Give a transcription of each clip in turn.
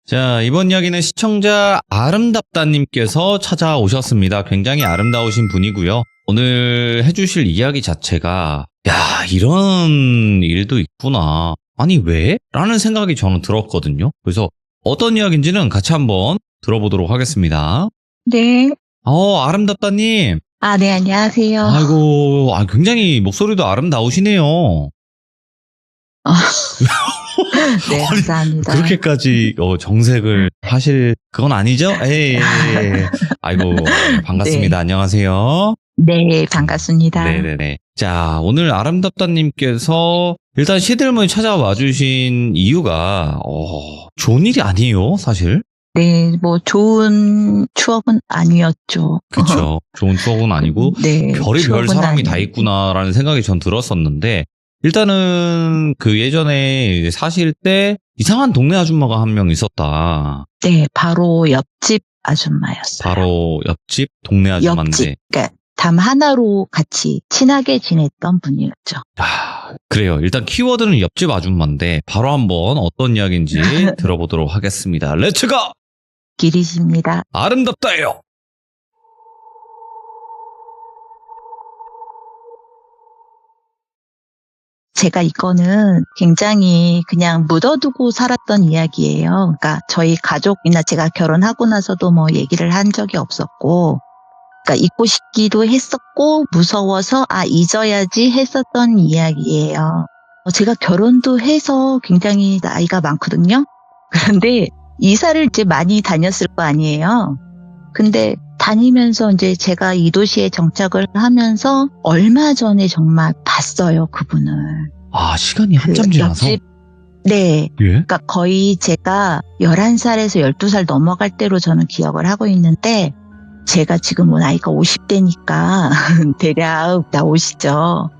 자, 이번 이야기는 시청자 아름답다님께서 찾아오셨습니다. 굉장히 아름다우신 분이고요. 오늘 해주실 이야기 자체가 야, 이런 일도 있구나. 아니 왜? 라는 생각이 저는 들었거든요. 그래서 어떤 이야기인지는 같이 한번 들어보도록 하겠습니다. 네. 아름답다님. 네, 안녕하세요. 아이고, 굉장히 목소리도 아름다우시네요. 네, 감사합니다. 그렇게까지 정색을 하실 그건 아니죠? 에이. 아이고, 반갑습니다. 네. 안녕하세요. 네, 반갑습니다. 네네네. 자, 오늘 아름답다님께서 일단 시들문에 찾아와 주신 이유가 좋은 일이 아니에요, 사실. 네, 뭐 좋은 추억은 아니었죠. 그렇죠. 좋은 추억은 아니고 네, 별의별 사람이 다 아니고. 있구나라는 생각이 전 들었었는데, 일단은 그 예전에 사실 때 이상한 동네 아줌마가 한 명 있었다. 네, 바로 옆집 아줌마였어요. 바로 옆집 동네 아줌마인데. 옆집, 그러니까 담 하나로 같이 친하게 지냈던 분이었죠. 그래요. 일단 키워드는 옆집 아줌마인데 바로 한번 어떤 이야기인지 들어보도록 하겠습니다. 렛츠고! 길이십니다. 아름답다예요. 제가 이거는 굉장히 그냥 묻어두고 살았던 이야기예요. 그러니까 저희 가족이나 제가 결혼하고 나서도 뭐 얘기를 한 적이 없었고, 그러니까 잊고 싶기도 했었고 무서워서 잊어야지 했었던 이야기예요. 제가 결혼도 해서 굉장히 나이가 많거든요. 그런데 이사를 이제 많이 다녔을 거 아니에요. 근데 다니면서 이제 제가 이 도시에 정착을 하면서 얼마 전에 정말 봤어요, 그분을. 시간이 한참 지나서? 네. 예? 그러니까 거의 제가 11살에서 12살 넘어갈 때로 저는 기억을 하고 있는데, 제가 지금 나이가 50대니까 대략 나오시죠.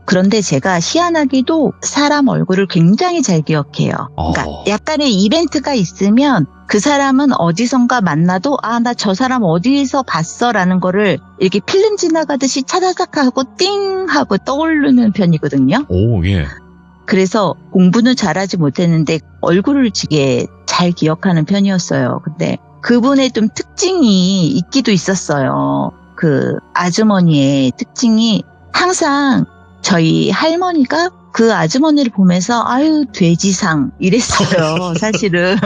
그런데 제가 희한하게도 사람 얼굴을 굉장히 잘 기억해요. 그러니까 약간의 이벤트가 있으면 그 사람은 어디선가 만나도 나 저 사람 어디서 봤어라는 거를 이렇게 필름 지나가듯이 차다닥 하고 띵 하고 떠오르는 편이거든요. 오, 예. 그래서 공부는 잘하지 못했는데 얼굴을 되게 잘 기억하는 편이었어요. 근데 그분의 좀 특징이 있기도 있었어요. 그 아주머니의 특징이 항상 저희 할머니가 그 아주머니를 보면서 돼지상 이랬어요. 사실은.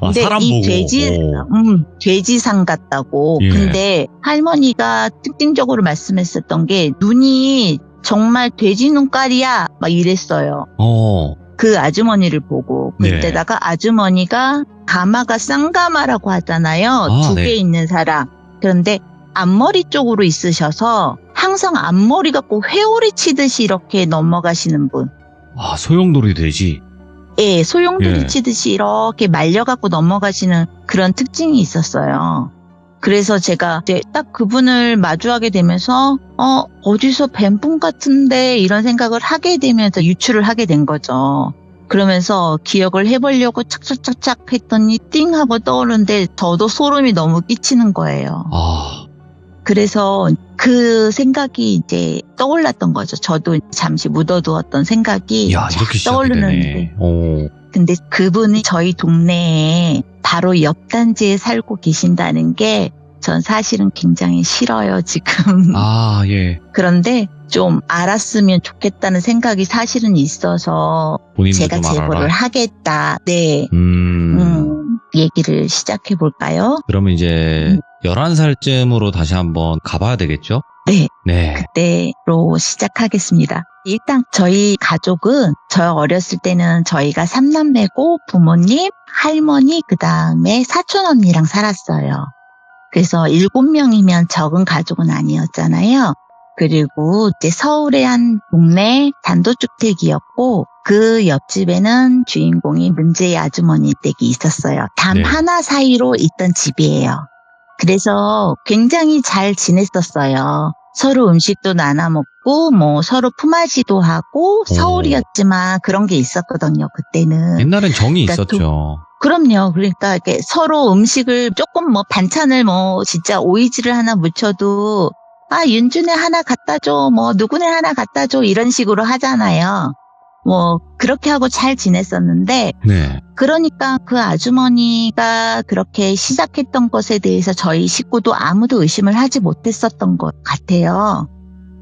근데 사람 이 보고. 돼지상 같다고. 예. 근데 할머니가 특징적으로 말씀했었던 게 눈이 정말 돼지 눈깔이야 막 이랬어요. 그 아주머니를 보고. 그때다가 아주머니가 가마가 쌍가마라고 하잖아요. 두 개 있는 사람. 그런데 앞머리 쪽으로 있으셔서 항상 앞머리 갖고 회오리 치듯이 이렇게 넘어가시는 분. 소용돌이 돼지. 예, 소용돌이 치듯이 이렇게 말려갖고 넘어가시는 그런 특징이 있었어요. 그래서 제가 이제 딱 그분을 마주하게 되면서 어디서 뵌 분 같은데 이런 생각을 하게 되면서 유추를 하게 된 거죠. 그러면서 기억을 해보려고 착착착착 했더니 띵 하고 떠오르는데 저도 소름이 너무 끼치는 거예요. 그래서 그 생각이 이제 떠올랐던 거죠. 저도 잠시 묻어두었던 생각이 이렇게 떠오르는데. 오. 근데 그분이 저희 동네에 바로 옆 단지에 살고 계신다는 게 전 사실은 굉장히 싫어요, 지금. 예. 그런데 좀 알았으면 좋겠다는 생각이 사실은 있어서 제가 제보를 하겠다. 네. 얘기를 시작해 볼까요? 그러면 이제 11살쯤으로 다시 한번 가봐야 되겠죠? 네. 그때로 시작하겠습니다. 일단 저희 가족은 저 어렸을 때는 저희가 3남매고 부모님, 할머니, 그다음에 사촌 언니랑 살았어요. 그래서 7명이면 적은 가족은 아니었잖아요. 그리고 이제 서울의 한 동네 단독주택이었고 그 옆집에는 주인공이 문제의 아주머니 댁이 있었어요. 담 하나 사이로 있던 집이에요. 그래서 굉장히 잘 지냈었어요. 서로 음식도 나눠 먹고 뭐 서로 품앗이도 하고 서울이었지만 그런 게 있었거든요. 그때는. 옛날엔 정이 있었죠. 그럼요. 그러니까 이렇게 서로 음식을 조금 뭐 반찬을 뭐 진짜 오이지를 하나 묻혀도 윤주네 하나 갖다 줘, 뭐 누구네 하나 갖다 줘 이런 식으로 하잖아요. 뭐 그렇게 하고 잘 지냈었는데 네. 그러니까 그 아주머니가 그렇게 시작했던 것에 대해서 저희 식구도 아무도 의심을 하지 못했었던 것 같아요.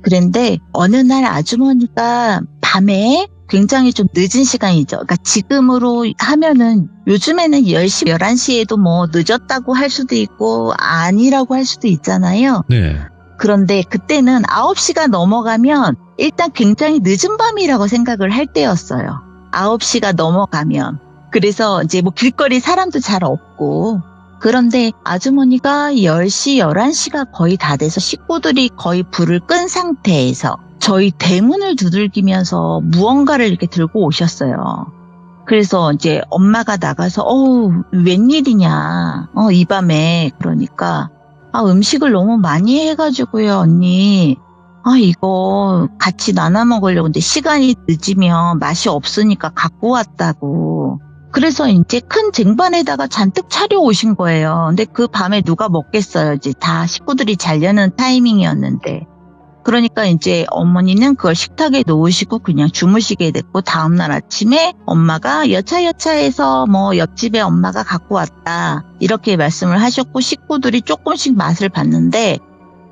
그런데 어느 날 아주머니가 밤에 굉장히 좀 늦은 시간이죠. 그러니까 지금으로 하면은 요즘에는 10시, 11시에도 뭐 늦었다고 할 수도 있고 아니라고 할 수도 있잖아요. 네. 그런데 그때는 9시가 넘어가면 일단 굉장히 늦은 밤이라고 생각을 할 때였어요. 9시가 넘어가면. 그래서 이제 뭐 길거리 사람도 잘 없고. 그런데 아주머니가 10시, 11시가 거의 다 돼서 식구들이 거의 불을 끈 상태에서 저희 대문을 두들기면서 무언가를 이렇게 들고 오셨어요. 그래서 이제 엄마가 나가서 웬일이냐. 이 밤에. 그러니까 음식을 너무 많이 해가지고요, 언니. 이거 같이 나눠 먹으려고. 근데 시간이 늦으면 맛이 없으니까 갖고 왔다고. 그래서 이제 큰 쟁반에다가 잔뜩 차려오신 거예요. 근데 그 밤에 누가 먹겠어요. 이제 다 식구들이 자려는 타이밍이었는데. 그러니까 이제 어머니는 그걸 식탁에 놓으시고 그냥 주무시게 됐고, 다음날 아침에 엄마가 여차여차해서 뭐 옆집에 엄마가 갖고 왔다 이렇게 말씀을 하셨고, 식구들이 조금씩 맛을 봤는데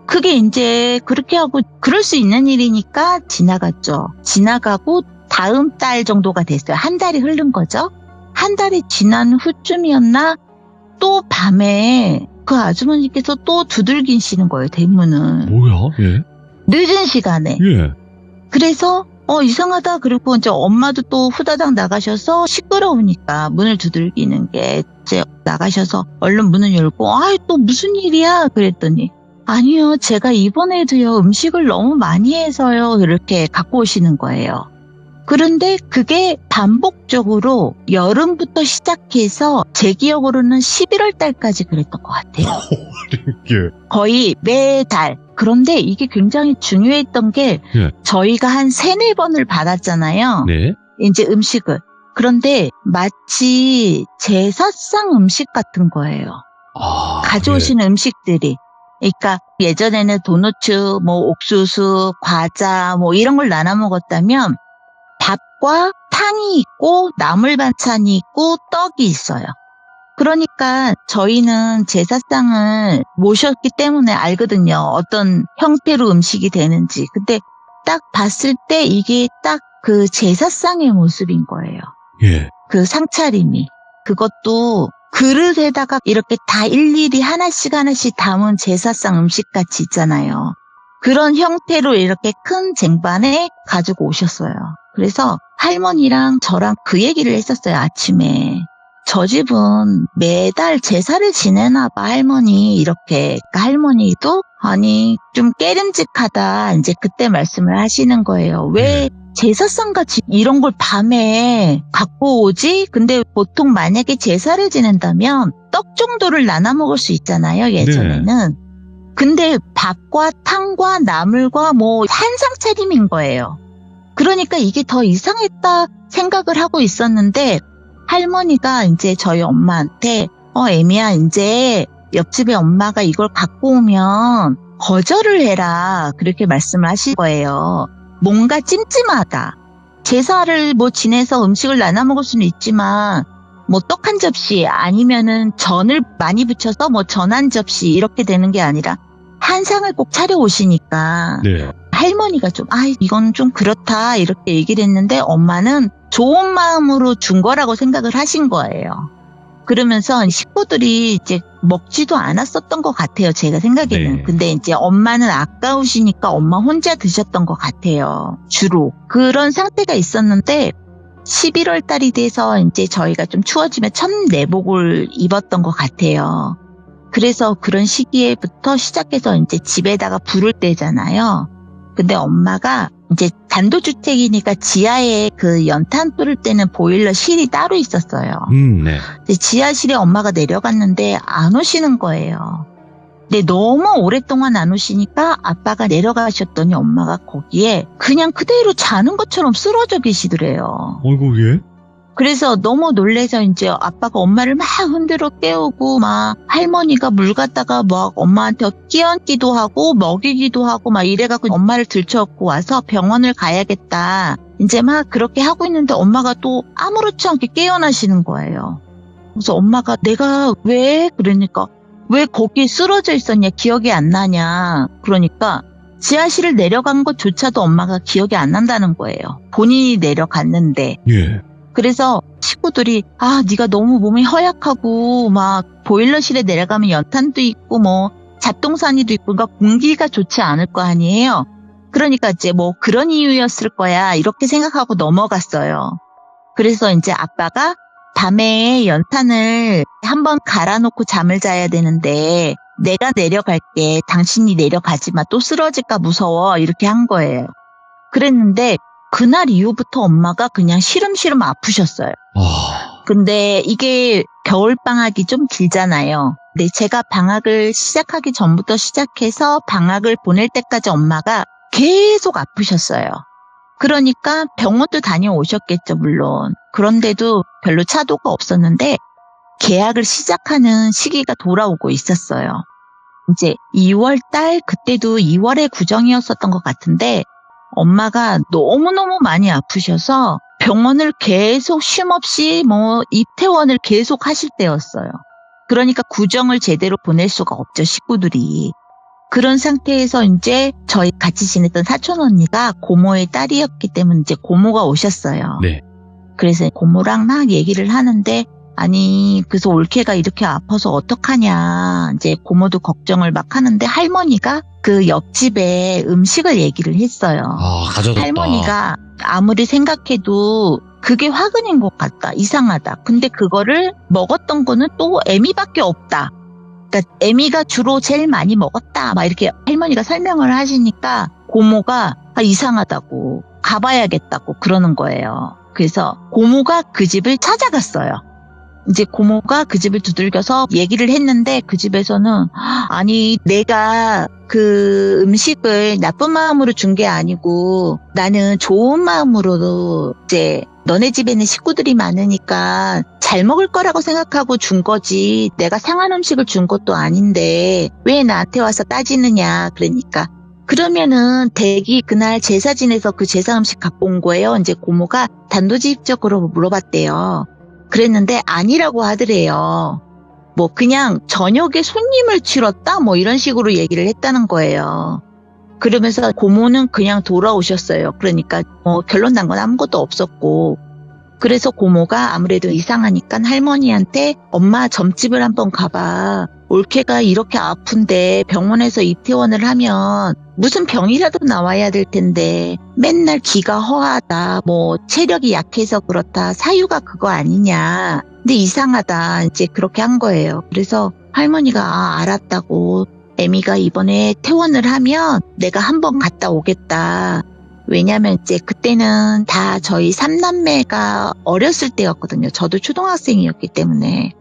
그게 이제 그렇게 하고 그럴 수 있는 일이니까 지나갔죠. 지나가고 다음 달 정도가 됐어요. 한 달이 흐른 거죠. 한 달이 지난 후쯤이었나 또 밤에 그 아주머니께서 또 두들기시는 거예요, 대문을. 뭐야? 예. 늦은 시간에. 예. 그래서 이상하다. 그리고 이제 엄마도 또 후다닥 나가셔서 시끄러우니까 문을 두들기는 게 이제 나가셔서 얼른 문을 열고 또 무슨 일이야? 그랬더니 아니요. 제가 이번에도요. 음식을 너무 많이 해서요. 이렇게 갖고 오시는 거예요. 그런데 그게 반복적으로 여름부터 시작해서 제 기억으로는 11월 달까지 그랬던 것 같아요. 예. 거의 매달. 그런데 이게 굉장히 중요했던 게 예. 저희가 한 3-4번을 받았잖아요. 네. 이제 음식을. 그런데 마치 제사상 음식 같은 거예요. 가져오시는 음식들이. 그러니까 예전에는 도너츠, 뭐 옥수수, 과자 뭐 이런 걸 나눠 먹었다면 밥과 탕이 있고 나물 반찬이 있고 떡이 있어요. 그러니까 저희는 제사상을 모셨기 때문에 알거든요. 어떤 형태로 음식이 되는지. 근데 딱 봤을 때 이게 딱 그 제사상의 모습인 거예요. 예. 그 상차림이. 그것도 그릇에다가 이렇게 다 일일이 하나씩 담은 제사상 음식같이 있잖아요. 그런 형태로 이렇게 큰 쟁반에 가지고 오셨어요. 그래서 할머니랑 저랑 그 얘기를 했었어요, 아침에. 저 집은 매달 제사를 지내나 봐, 할머니. 이렇게. 그러니까 할머니도 아니 좀 깨름직하다 이제 그때 말씀을 하시는 거예요. 왜 제사상같이 이런 걸 밤에 갖고 오지? 근데 보통 만약에 제사를 지낸다면 떡 정도를 나눠 먹을 수 있잖아요, 예전에는. 근데 밥과 탕과 나물과 뭐 한상 차림인 거예요. 그러니까 이게 더 이상했다 생각을 하고 있었는데 할머니가 이제 저희 엄마한테 애미야, 이제 옆집에 엄마가 이걸 갖고 오면 거절을 해라. 그렇게 말씀을 하실 거예요. 뭔가 찜찜하다. 제사를 뭐 지내서 음식을 나눠 먹을 수는 있지만 뭐 떡 한 접시 아니면은 전을 많이 붙여서 뭐 전 한 접시 이렇게 되는 게 아니라 한 상을 꼭 차려 오시니까 네. 할머니가 좀 이건 좀 그렇다 이렇게 얘기를 했는데 엄마는 좋은 마음으로 준 거라고 생각을 하신 거예요. 그러면서 식구들이 이제 먹지도 않았었던 것 같아요, 제가 생각에는. 네. 근데 이제 엄마는 아까우시니까 엄마 혼자 드셨던 것 같아요, 주로. 그런 상태가 있었는데 11월 달이 돼서 이제 저희가 좀 추워지면 첫 내복을 입었던 것 같아요. 그래서 그런 시기에부터 시작해서 이제 집에다가 불을 떼잖아요. 근데 엄마가 이제 단독주택이니까 지하에 그 연탄불을 때는 보일러실이 따로 있었어요. 네. 근데 지하실에 엄마가 내려갔는데 안 오시는 거예요. 근데 너무 오랫동안 안 오시니까 아빠가 내려가셨더니 엄마가 거기에 그냥 그대로 자는 것처럼 쓰러져 계시더래요. 어이구, 예? 그래서 너무 놀래서 이제 아빠가 엄마를 막 흔들어 깨우고 막 할머니가 물 갖다가 막 엄마한테 끼얹기도 하고 먹이기도 하고 막 이래갖고 엄마를 들쳐업고 와서 병원을 가야겠다 이제 막 그렇게 하고 있는데 엄마가 또 아무렇지 않게 깨어나시는 거예요. 그래서 엄마가 내가 왜? 그러니까 왜 거기 쓰러져 있었냐? 기억이 안 나냐? 그러니까 지하실을 내려간 것조차도 엄마가 기억이 안 난다는 거예요. 본인이 내려갔는데. 예. 그래서 식구들이 네가 너무 몸이 허약하고 막 보일러실에 내려가면 연탄도 있고 뭐 잡동사니도 있고 그러니까 공기가 좋지 않을 거 아니에요. 그러니까 이제 뭐 그런 이유였을 거야 이렇게 생각하고 넘어갔어요. 그래서 이제 아빠가 밤에 연탄을 한번 갈아놓고 잠을 자야 되는데 내가 내려갈게 당신이 내려가지 마 또 쓰러질까 무서워 이렇게 한 거예요. 그랬는데 그날 이후부터 엄마가 그냥 시름시름 아프셨어요. 근데 이게 겨울방학이 좀 길잖아요. 근데 제가 방학을 시작하기 전부터 시작해서 방학을 보낼 때까지 엄마가 계속 아프셨어요. 그러니까 병원도 다녀오셨겠죠, 물론. 그런데도 별로 차도가 없었는데 계약을 시작하는 시기가 돌아오고 있었어요. 이제 2월 달 그때도 2월에 구정이었었던 것 같은데 엄마가 너무너무 많이 아프셔서 병원을 계속 쉼없이 뭐 입퇴원을 계속 하실 때였어요. 그러니까 구정을 제대로 보낼 수가 없죠, 식구들이. 그런 상태에서 이제 저희 같이 지냈던 사촌 언니가 고모의 딸이었기 때문에 이제 고모가 오셨어요. 네. 그래서 고모랑 막 얘기를 하는데 아니 그래서 올케가 이렇게 아파서 어떡하냐 이제 고모도 걱정을 막 하는데 할머니가 그 옆집에 음식을 얘기를 했어요. 가져뒀다. 할머니가 아무리 생각해도 그게 화근인 것 같다. 이상하다. 근데 그거를 먹었던 거는 또 애미밖에 없다. 그러니까 애미가 주로 제일 많이 먹었다. 막 이렇게 할머니가 설명을 하시니까 고모가 이상하다고 가봐야겠다고 그러는 거예요. 그래서 고모가 그 집을 찾아갔어요. 이제 고모가 그 집을 두들겨서 얘기를 했는데 그 집에서는 아니 내가 그 음식을 나쁜 마음으로 준 게 아니고 나는 좋은 마음으로 이제 너네 집에는 식구들이 많으니까 잘 먹을 거라고 생각하고 준 거지 내가 상한 음식을 준 것도 아닌데 왜 나한테 와서 따지느냐 그러니까 그러면은 댁이 그날 제사 지내서 그 제사 음식 갖고 온 거예요. 이제 고모가 단도직입적으로 물어봤대요. 그랬는데 아니라고 하더래요. 뭐 그냥 저녁에 손님을 치렀다 뭐 이런 식으로 얘기를 했다는 거예요. 그러면서 고모는 그냥 돌아오셨어요. 그러니까 뭐 결론 난 건 아무것도 없었고 그래서 고모가 아무래도 이상하니까 할머니한테 엄마 점집을 한번 가봐. 올케가 이렇게 아픈데 병원에서 입퇴원을 하면 무슨 병이라도 나와야 될 텐데 맨날 기가 허하다 뭐 체력이 약해서 그렇다 사유가 그거 아니냐 근데 이상하다 이제 그렇게 한 거예요. 그래서 할머니가 알았다고 애미가 이번에 퇴원을 하면 내가 한번 갔다 오겠다. 왜냐면 이제 그때는 다 저희 3남매가 어렸을 때였거든요. 저도 초등학생이었기 때문에.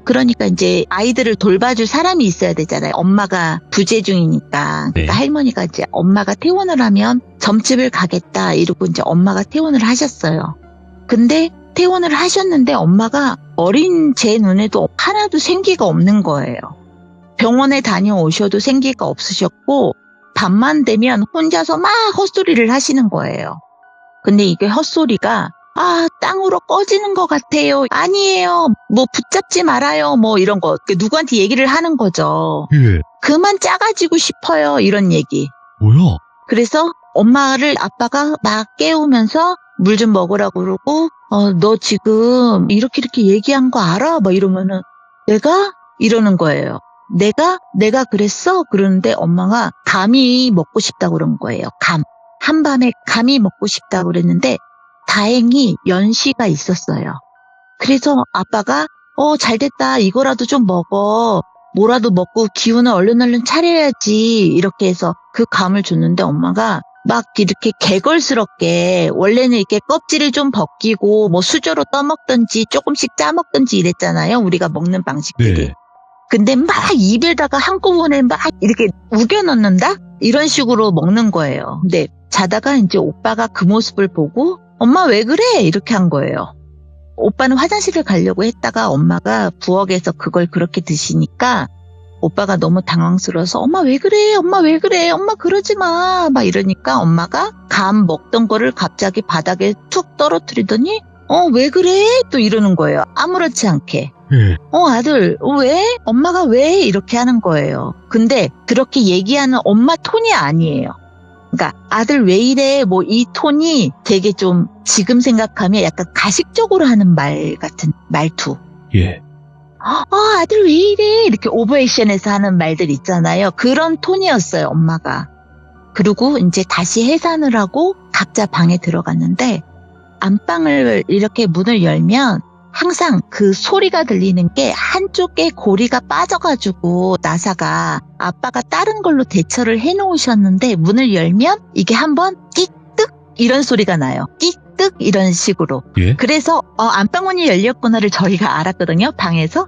그러니까 이제 아이들을 돌봐줄 사람이 있어야 되잖아요. 엄마가 부재 중이니까. 그러니까 네. 할머니가 이제 엄마가 퇴원을 하면 점집을 가겠다 이러고 이제 엄마가 퇴원을 하셨어요. 근데 퇴원을 하셨는데 엄마가 어린 제 눈에도 하나도 생기가 없는 거예요. 병원에 다녀오셔도 생기가 없으셨고 밤만 되면 혼자서 막 헛소리를 하시는 거예요. 근데 이게 헛소리가 땅으로 꺼지는 것 같아요. 아니에요. 뭐 붙잡지 말아요. 뭐 이런 거. 누구한테 얘기를 하는 거죠. 예. 그만 짜가지고 싶어요. 이런 얘기. 뭐야? 그래서 엄마를 아빠가 막 깨우면서 물 좀 먹으라고 그러고 너 지금 이렇게 얘기한 거 알아? 뭐 이러면은 내가? 이러는 거예요. 내가 그랬어? 그러는데 엄마가 감이 먹고 싶다고 그런 거예요. 감. 한밤에 감이 먹고 싶다고 그랬는데 다행히 연시가 있었어요. 그래서 아빠가 잘됐다. 이거라도 좀 먹어. 뭐라도 먹고 기운을 얼른 차려야지. 이렇게 해서 그 감을 줬는데 엄마가 막 이렇게 개걸스럽게 원래는 이렇게 껍질을 좀 벗기고 뭐 수저로 떠먹든지 조금씩 짜먹든지 이랬잖아요. 우리가 먹는 방식들이. 네. 근데 막 입에다가 한꺼번에 막 이렇게 우겨 넣는다? 이런 식으로 먹는 거예요. 근데 자다가 이제 오빠가 그 모습을 보고 엄마 왜 그래? 이렇게 한 거예요. 오빠는 화장실을 가려고 했다가 엄마가 부엌에서 그걸 그렇게 드시니까 오빠가 너무 당황스러워서 엄마 왜 그래? 엄마 왜 그래? 엄마 그러지 마. 막 이러니까 엄마가 감 먹던 거를 갑자기 바닥에 툭 떨어뜨리더니 왜 그래? 또 이러는 거예요. 아무렇지 않게. 아들, 왜? 엄마가 왜? 이렇게 하는 거예요. 근데 그렇게 얘기하는 엄마 톤이 아니에요. 그러니까 아들 왜 이래? 뭐 이 톤이 되게 좀 지금 생각하면 약간 가식적으로 하는 말 같은 말투. 예. 아들 왜 이래? 이렇게 오버액션에서 하는 말들 있잖아요. 그런 톤이었어요, 엄마가. 그리고 이제 다시 해산을 하고 각자 방에 들어갔는데 안방을 이렇게 문을 열면 항상 그 소리가 들리는 게 한쪽에 고리가 빠져가지고 나사가 아빠가 다른 걸로 대처를 해놓으셨는데 문을 열면 이게 한번 띠뜩 이런 소리가 나요. 띠뜩 이런 식으로. 예? 그래서 안방문이 열렸구나를 저희가 알았거든요. 방에서.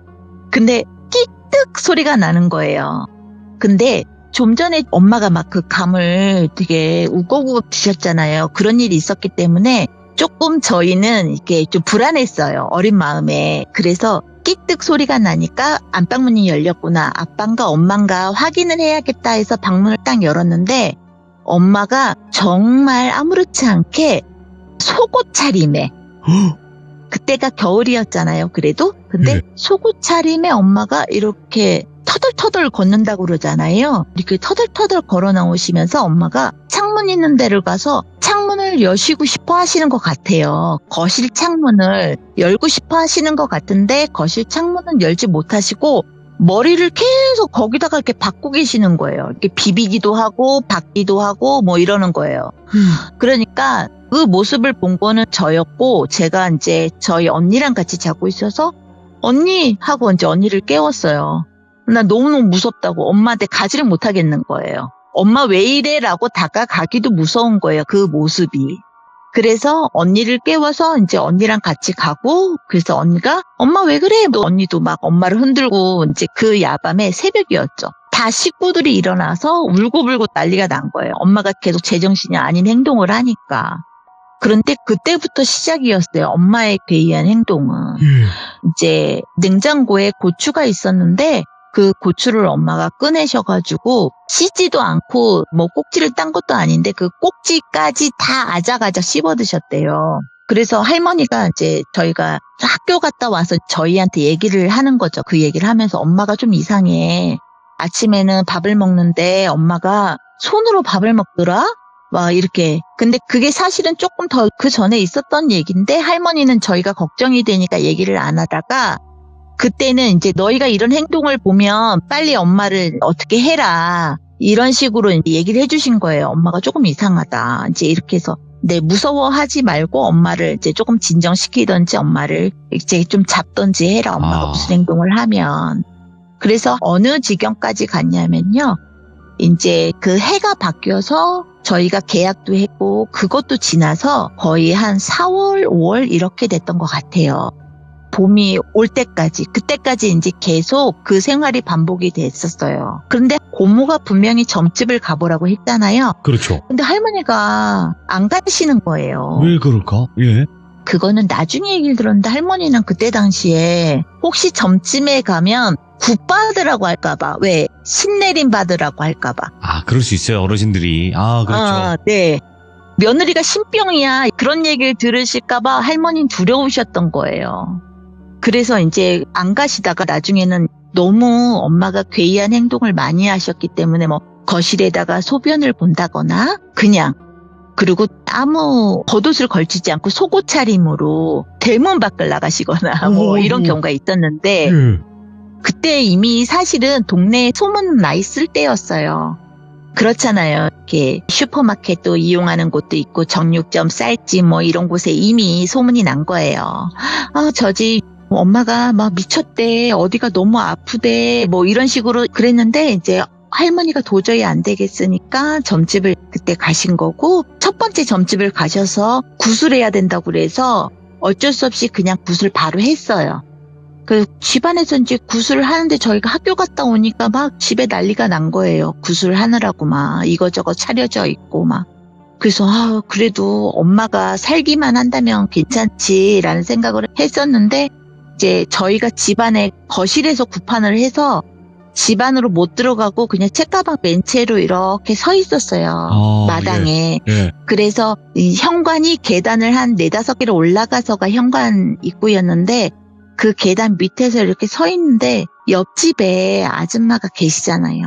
근데 띠뜩 소리가 나는 거예요. 근데 좀 전에 엄마가 막 그 감을 되게 우거우거 드셨잖아요. 그런 일이 있었기 때문에 조금 저희는 이렇게 좀 불안했어요. 어린 마음에. 그래서 끼뜩 소리가 나니까 안방문이 열렸구나. 아빠인가 엄마인가 확인을 해야겠다 해서 방문을 딱 열었는데 엄마가 정말 아무렇지 않게 속옷 차림에 그때가 겨울이었잖아요. 그래도. 근데 네. 속옷 차림에 엄마가 이렇게 터덜터덜 걷는다고 그러잖아요. 이렇게 터덜터덜 걸어 나오시면서 엄마가 창문 있는 데를 가서 창문을 여시고 싶어 하시는 것 같아요. 거실 창문을 열고 싶어 하시는 것 같은데 거실 창문은 열지 못하시고 머리를 계속 거기다가 이렇게 박고 계시는 거예요. 이렇게 비비기도 하고 박기도 하고 뭐 이러는 거예요. 그러니까 그 모습을 본 거는 저였고 제가 이제 저희 언니랑 같이 자고 있어서 언니 하고 이제 언니를 깨웠어요. 나 너무너무 무섭다고 엄마한테 가지를 못하겠는 거예요. 엄마 왜 이래? 라고 다가가기도 무서운 거예요. 그 모습이. 그래서 언니를 깨워서 이제 언니랑 같이 가고 그래서 언니가 엄마 왜 그래? 또 언니도 막 엄마를 흔들고 이제 그 야밤에 새벽이었죠. 다 식구들이 일어나서 울고불고 난리가 난 거예요. 엄마가 계속 제정신이 아닌 행동을 하니까. 그런데 그때부터 시작이었어요. 엄마의 괴이한 행동은. 이제 냉장고에 고추가 있었는데 그 고추를 엄마가 꺼내셔가지고 씻지도 않고 뭐 꼭지를 딴 것도 아닌데 그 꼭지까지 다 아작아작 씹어 드셨대요. 그래서 할머니가 이제 저희가 학교 갔다 와서 저희한테 얘기를 하는 거죠. 그 얘기를 하면서 엄마가 좀 이상해. 아침에는 밥을 먹는데 엄마가 손으로 밥을 먹더라? 막 이렇게. 근데 그게 사실은 조금 더 그 전에 있었던 얘기인데 할머니는 저희가 걱정이 되니까 얘기를 안 하다가 그때는 이제 너희가 이런 행동을 보면 빨리 엄마를 어떻게 해라. 이런 식으로 이제 얘기를 해주신 거예요. 엄마가 조금 이상하다. 이제 이렇게 해서 네, 무서워하지 말고 엄마를 이제 조금 진정시키던지 엄마를 이제 좀 잡던지 해라. 엄마가 무슨 행동을 하면. 그래서 어느 지경까지 갔냐면요. 이제 그 해가 바뀌어서 저희가 계약도 했고 그것도 지나서 거의 한 4월, 5월 이렇게 됐던 것 같아요. 봄이 올 때까지, 그때까지 이제 계속 그 생활이 반복이 됐었어요. 그런데 고모가 분명히 점집을 가보라고 했잖아요. 그렇죠. 근데 할머니가 안 가시는 거예요. 왜 그럴까? 예. 그거는 나중에 얘기를 들었는데 할머니는 그때 당시에 혹시 점집에 가면 굿 받으라고 할까봐, 왜 신내림 받으라고 할까봐. 아, 그럴 수 있어요. 어르신들이. 그렇죠. 네. 며느리가 신병이야. 그런 얘기를 들으실까봐 할머니는 두려우셨던 거예요. 그래서 이제 안 가시다가 나중에는 너무 엄마가 괴이한 행동을 많이 하셨기 때문에 뭐 거실에다가 소변을 본다거나 그냥 그리고 아무 겉옷을 걸치지 않고 속옷 차림으로 대문 밖을 나가시거나 뭐 이런 경우가 있었는데 그때 이미 사실은 동네에 소문 나 있을 때였어요. 그렇잖아요. 이렇게 슈퍼마켓도 이용하는 곳도 있고 정육점, 쌀집 뭐 이런 곳에 이미 소문이 난 거예요. 저 집 엄마가 막 미쳤대. 어디가 너무 아프대. 뭐 이런 식으로 그랬는데 이제 할머니가 도저히 안 되겠으니까 점집을 그때 가신 거고 첫 번째 점집을 가셔서 굿을 해야 된다고 그래서 어쩔 수 없이 그냥 굿을 바로 했어요. 그 집안에서 이제 굿을 하는데 저희가 학교 갔다 오니까 막 집에 난리가 난 거예요. 굿을 하느라고 막 이거저거 차려져 있고 막. 그래서 그래도 엄마가 살기만 한다면 괜찮지라는 생각을 했었는데 이제 저희가 집안에 거실에서 굿판을 해서 집 안으로 못 들어가고 그냥 책가방 맨 채로 이렇게 서 있었어요. 마당에. 예. 그래서 이 현관이 계단을 한 4-5개를 올라가서가 현관 입구였는데 그 계단 밑에서 이렇게 서 있는데 옆집에 아줌마가 계시잖아요.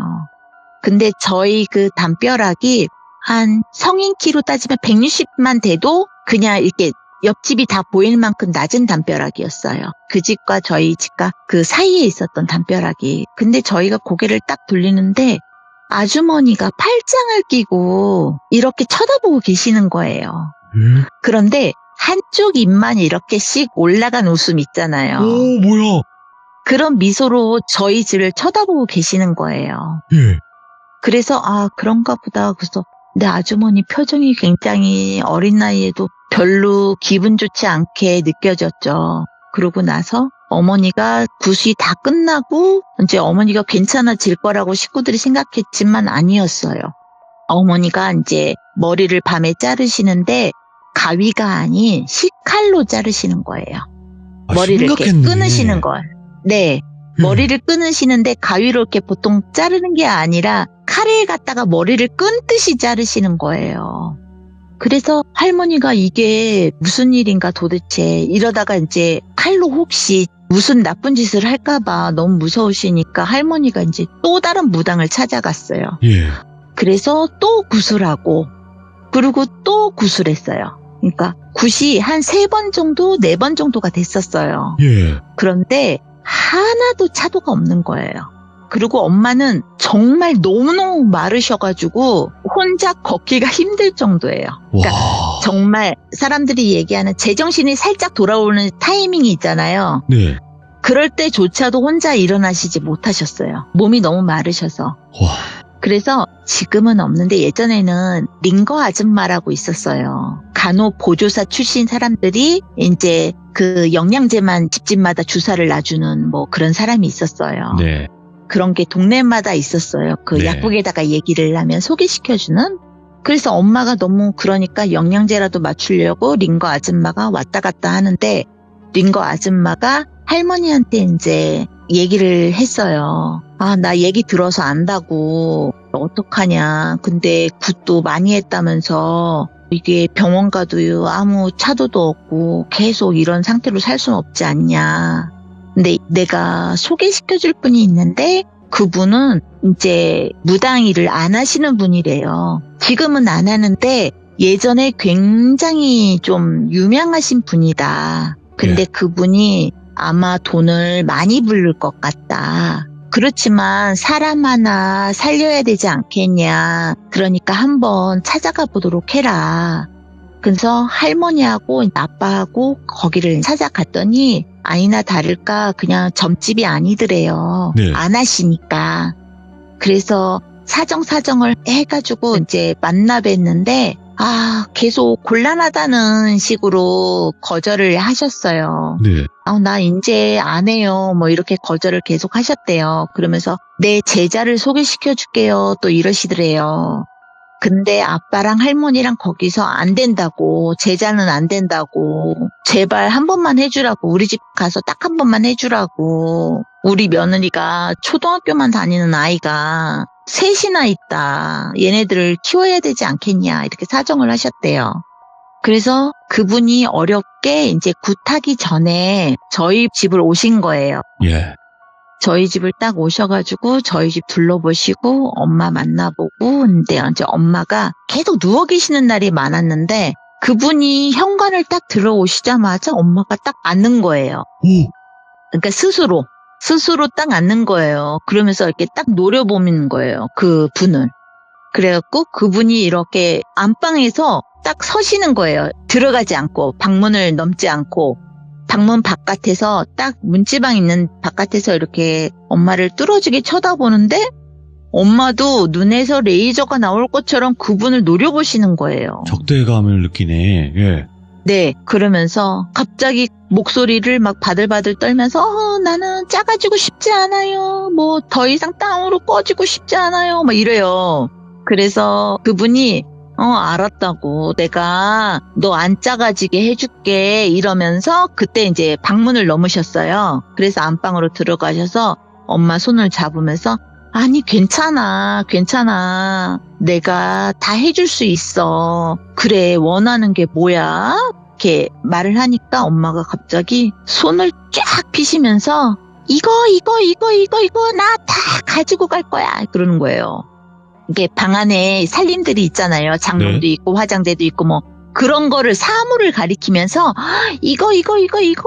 근데 저희 그 담벼락이 한 성인 키로 따지면 160만 돼도 그냥 이렇게 옆집이 다 보일 만큼 낮은 담벼락이었어요. 그 집과 저희 집과 그 사이에 있었던 담벼락이. 근데 저희가 고개를 딱 돌리는데 아주머니가 팔짱을 끼고 이렇게 쳐다보고 계시는 거예요. 그런데 한쪽 입만 이렇게씩 올라간 웃음 있잖아요. 오, 뭐야? 그런 미소로 저희 집을 쳐다보고 계시는 거예요. 예. 그래서 그런가 보다. 그래서 내 아주머니 표정이 굉장히 어린 나이에도 별로 기분 좋지 않게 느껴졌죠. 그러고 나서 어머니가 굿이 다 끝나고 이제 어머니가 괜찮아질 거라고 식구들이 생각했지만 아니었어요. 어머니가 이제 머리를 밤에 자르시는데 가위가 아닌 식칼로 자르시는 거예요. 머리를 이렇게 끊으시는 걸. 네. 머리를 끊으시는데 가위로 이렇게 보통 자르는 게 아니라 칼을 갖다가 머리를 끈듯이 자르시는 거예요. 그래서 할머니가 이게 무슨 일인가 도대체 이러다가 이제 칼로 혹시 무슨 나쁜 짓을 할까봐 너무 무서우시니까 할머니가 이제 또 다른 무당을 찾아갔어요. 예. 그래서 또 구슬하고 그리고 또 구슬했어요. 그러니까 굿이 한 3번 정도, 4번 정도가 됐었어요. 예. 그런데 하나도 차도가 없는 거예요. 그리고 엄마는 정말 너무너무 마르셔가지고 혼자 걷기가 힘들 정도예요. 그러니까 와. 정말 사람들이 얘기하는 제정신이 살짝 돌아오는 타이밍이 있잖아요. 네. 그럴 때조차도 혼자 일어나시지 못하셨어요. 몸이 너무 마르셔서. 와. 그래서 지금은 없는데 예전에는 링거 아줌마라고 있었어요. 간호 보조사 출신 사람들이 이제 그 영양제만 집집마다 주사를 놔주는 뭐 그런 사람이 있었어요. 네. 그런 게 동네마다 있었어요. 그 네. 약국에다가 얘기를 하면 소개시켜주는. 그래서 엄마가 너무 그러니까 영양제라도 맞추려고 링거 아줌마가 왔다 갔다 하는데 링거 아줌마가 할머니한테 이제 얘기를 했어요. 나 얘기 들어서 안다고. 어떡하냐. 근데 굿도 많이 했다면서 이게 병원 가도 아무 차도도 없고 계속 이런 상태로 살 수는 없지 않냐. 근데 내가 소개시켜줄 분이 있는데 그분은 이제 무당 일을 안 하시는 분이래요. 지금은 안 하는데 예전에 굉장히 좀 유명하신 분이다. 근데 그분이 아마 돈을 많이 부를 것 같다. 그렇지만 사람 하나 살려야 되지 않겠냐. 그러니까 한번 찾아가 보도록 해라. 그래서 할머니하고 아빠하고 거기를 찾아갔더니 아니나 다를까 그냥 점집이 아니더래요. 네. 안 하시니까. 그래서 사정을 해가지고 이제 만나 뵀는데 계속 곤란하다는 식으로 거절을 하셨어요. 네. 나 이제 안 해요. 뭐 이렇게 거절을 계속 하셨대요. 그러면서 내 제자를 소개시켜 줄게요. 또 이러시더래요. 근데 아빠랑 할머니랑 거기서 안 된다고, 제자는 안 된다고, 제발 한 번만 해주라고, 우리 집 가서 딱 한 번만 해주라고, 우리 며느리가 초등학교만 다니는 아이가 셋이나 있다. 얘네들을 키워야 되지 않겠냐. 이렇게 사정을 하셨대요. 그래서 그분이 어렵게 이제 굿하기 전에 저희 집을 오신 거예요. 예. 저희 집을 딱 오셔가지고 저희 집 둘러보시고 엄마 만나보고 근데 이제 엄마가 계속 누워 계시는 날이 많았는데 그분이 현관을 딱 들어오시자마자 엄마가 딱 앉는 거예요. 오. 그러니까 스스로 딱 앉는 거예요. 그러면서 이렇게 딱 노려보는 거예요. 그 분을. 그래갖고 그분이 이렇게 안방에서 딱 서시는 거예요. 들어가지 않고 방문을 넘지 않고 방문 바깥에서 딱 문지방 있는 바깥에서 이렇게 엄마를 뚫어지게 쳐다보는데 엄마도 눈에서 레이저가 나올 것처럼 그분을 노려보시는 거예요. 적대감을 느끼네. 예. 네, 그러면서 갑자기 목소리를 막 바들바들 떨면서 나는 작아지고 싶지 않아요. 뭐 더 이상 땅으로 꺼지고 싶지 않아요. 막 이래요. 그래서 그분이 알았다고. 내가 너 안 작아지게 해줄게. 이러면서 그때 이제 방문을 넘으셨어요. 그래서 안방으로 들어가셔서 엄마 손을 잡으면서 아니 괜찮아 괜찮아 내가 다 해줄 수 있어 그래 원하는 게 뭐야 이렇게 말을 하니까 엄마가 갑자기 손을 쫙 피시면서 이거 나 다 가지고 갈 거야 그러는 거예요. 이게 방 안에 살림들이 있잖아요. 장롱도 네. 있고 화장대도 있고 뭐 그런 거를 사물을 가리키면서 이거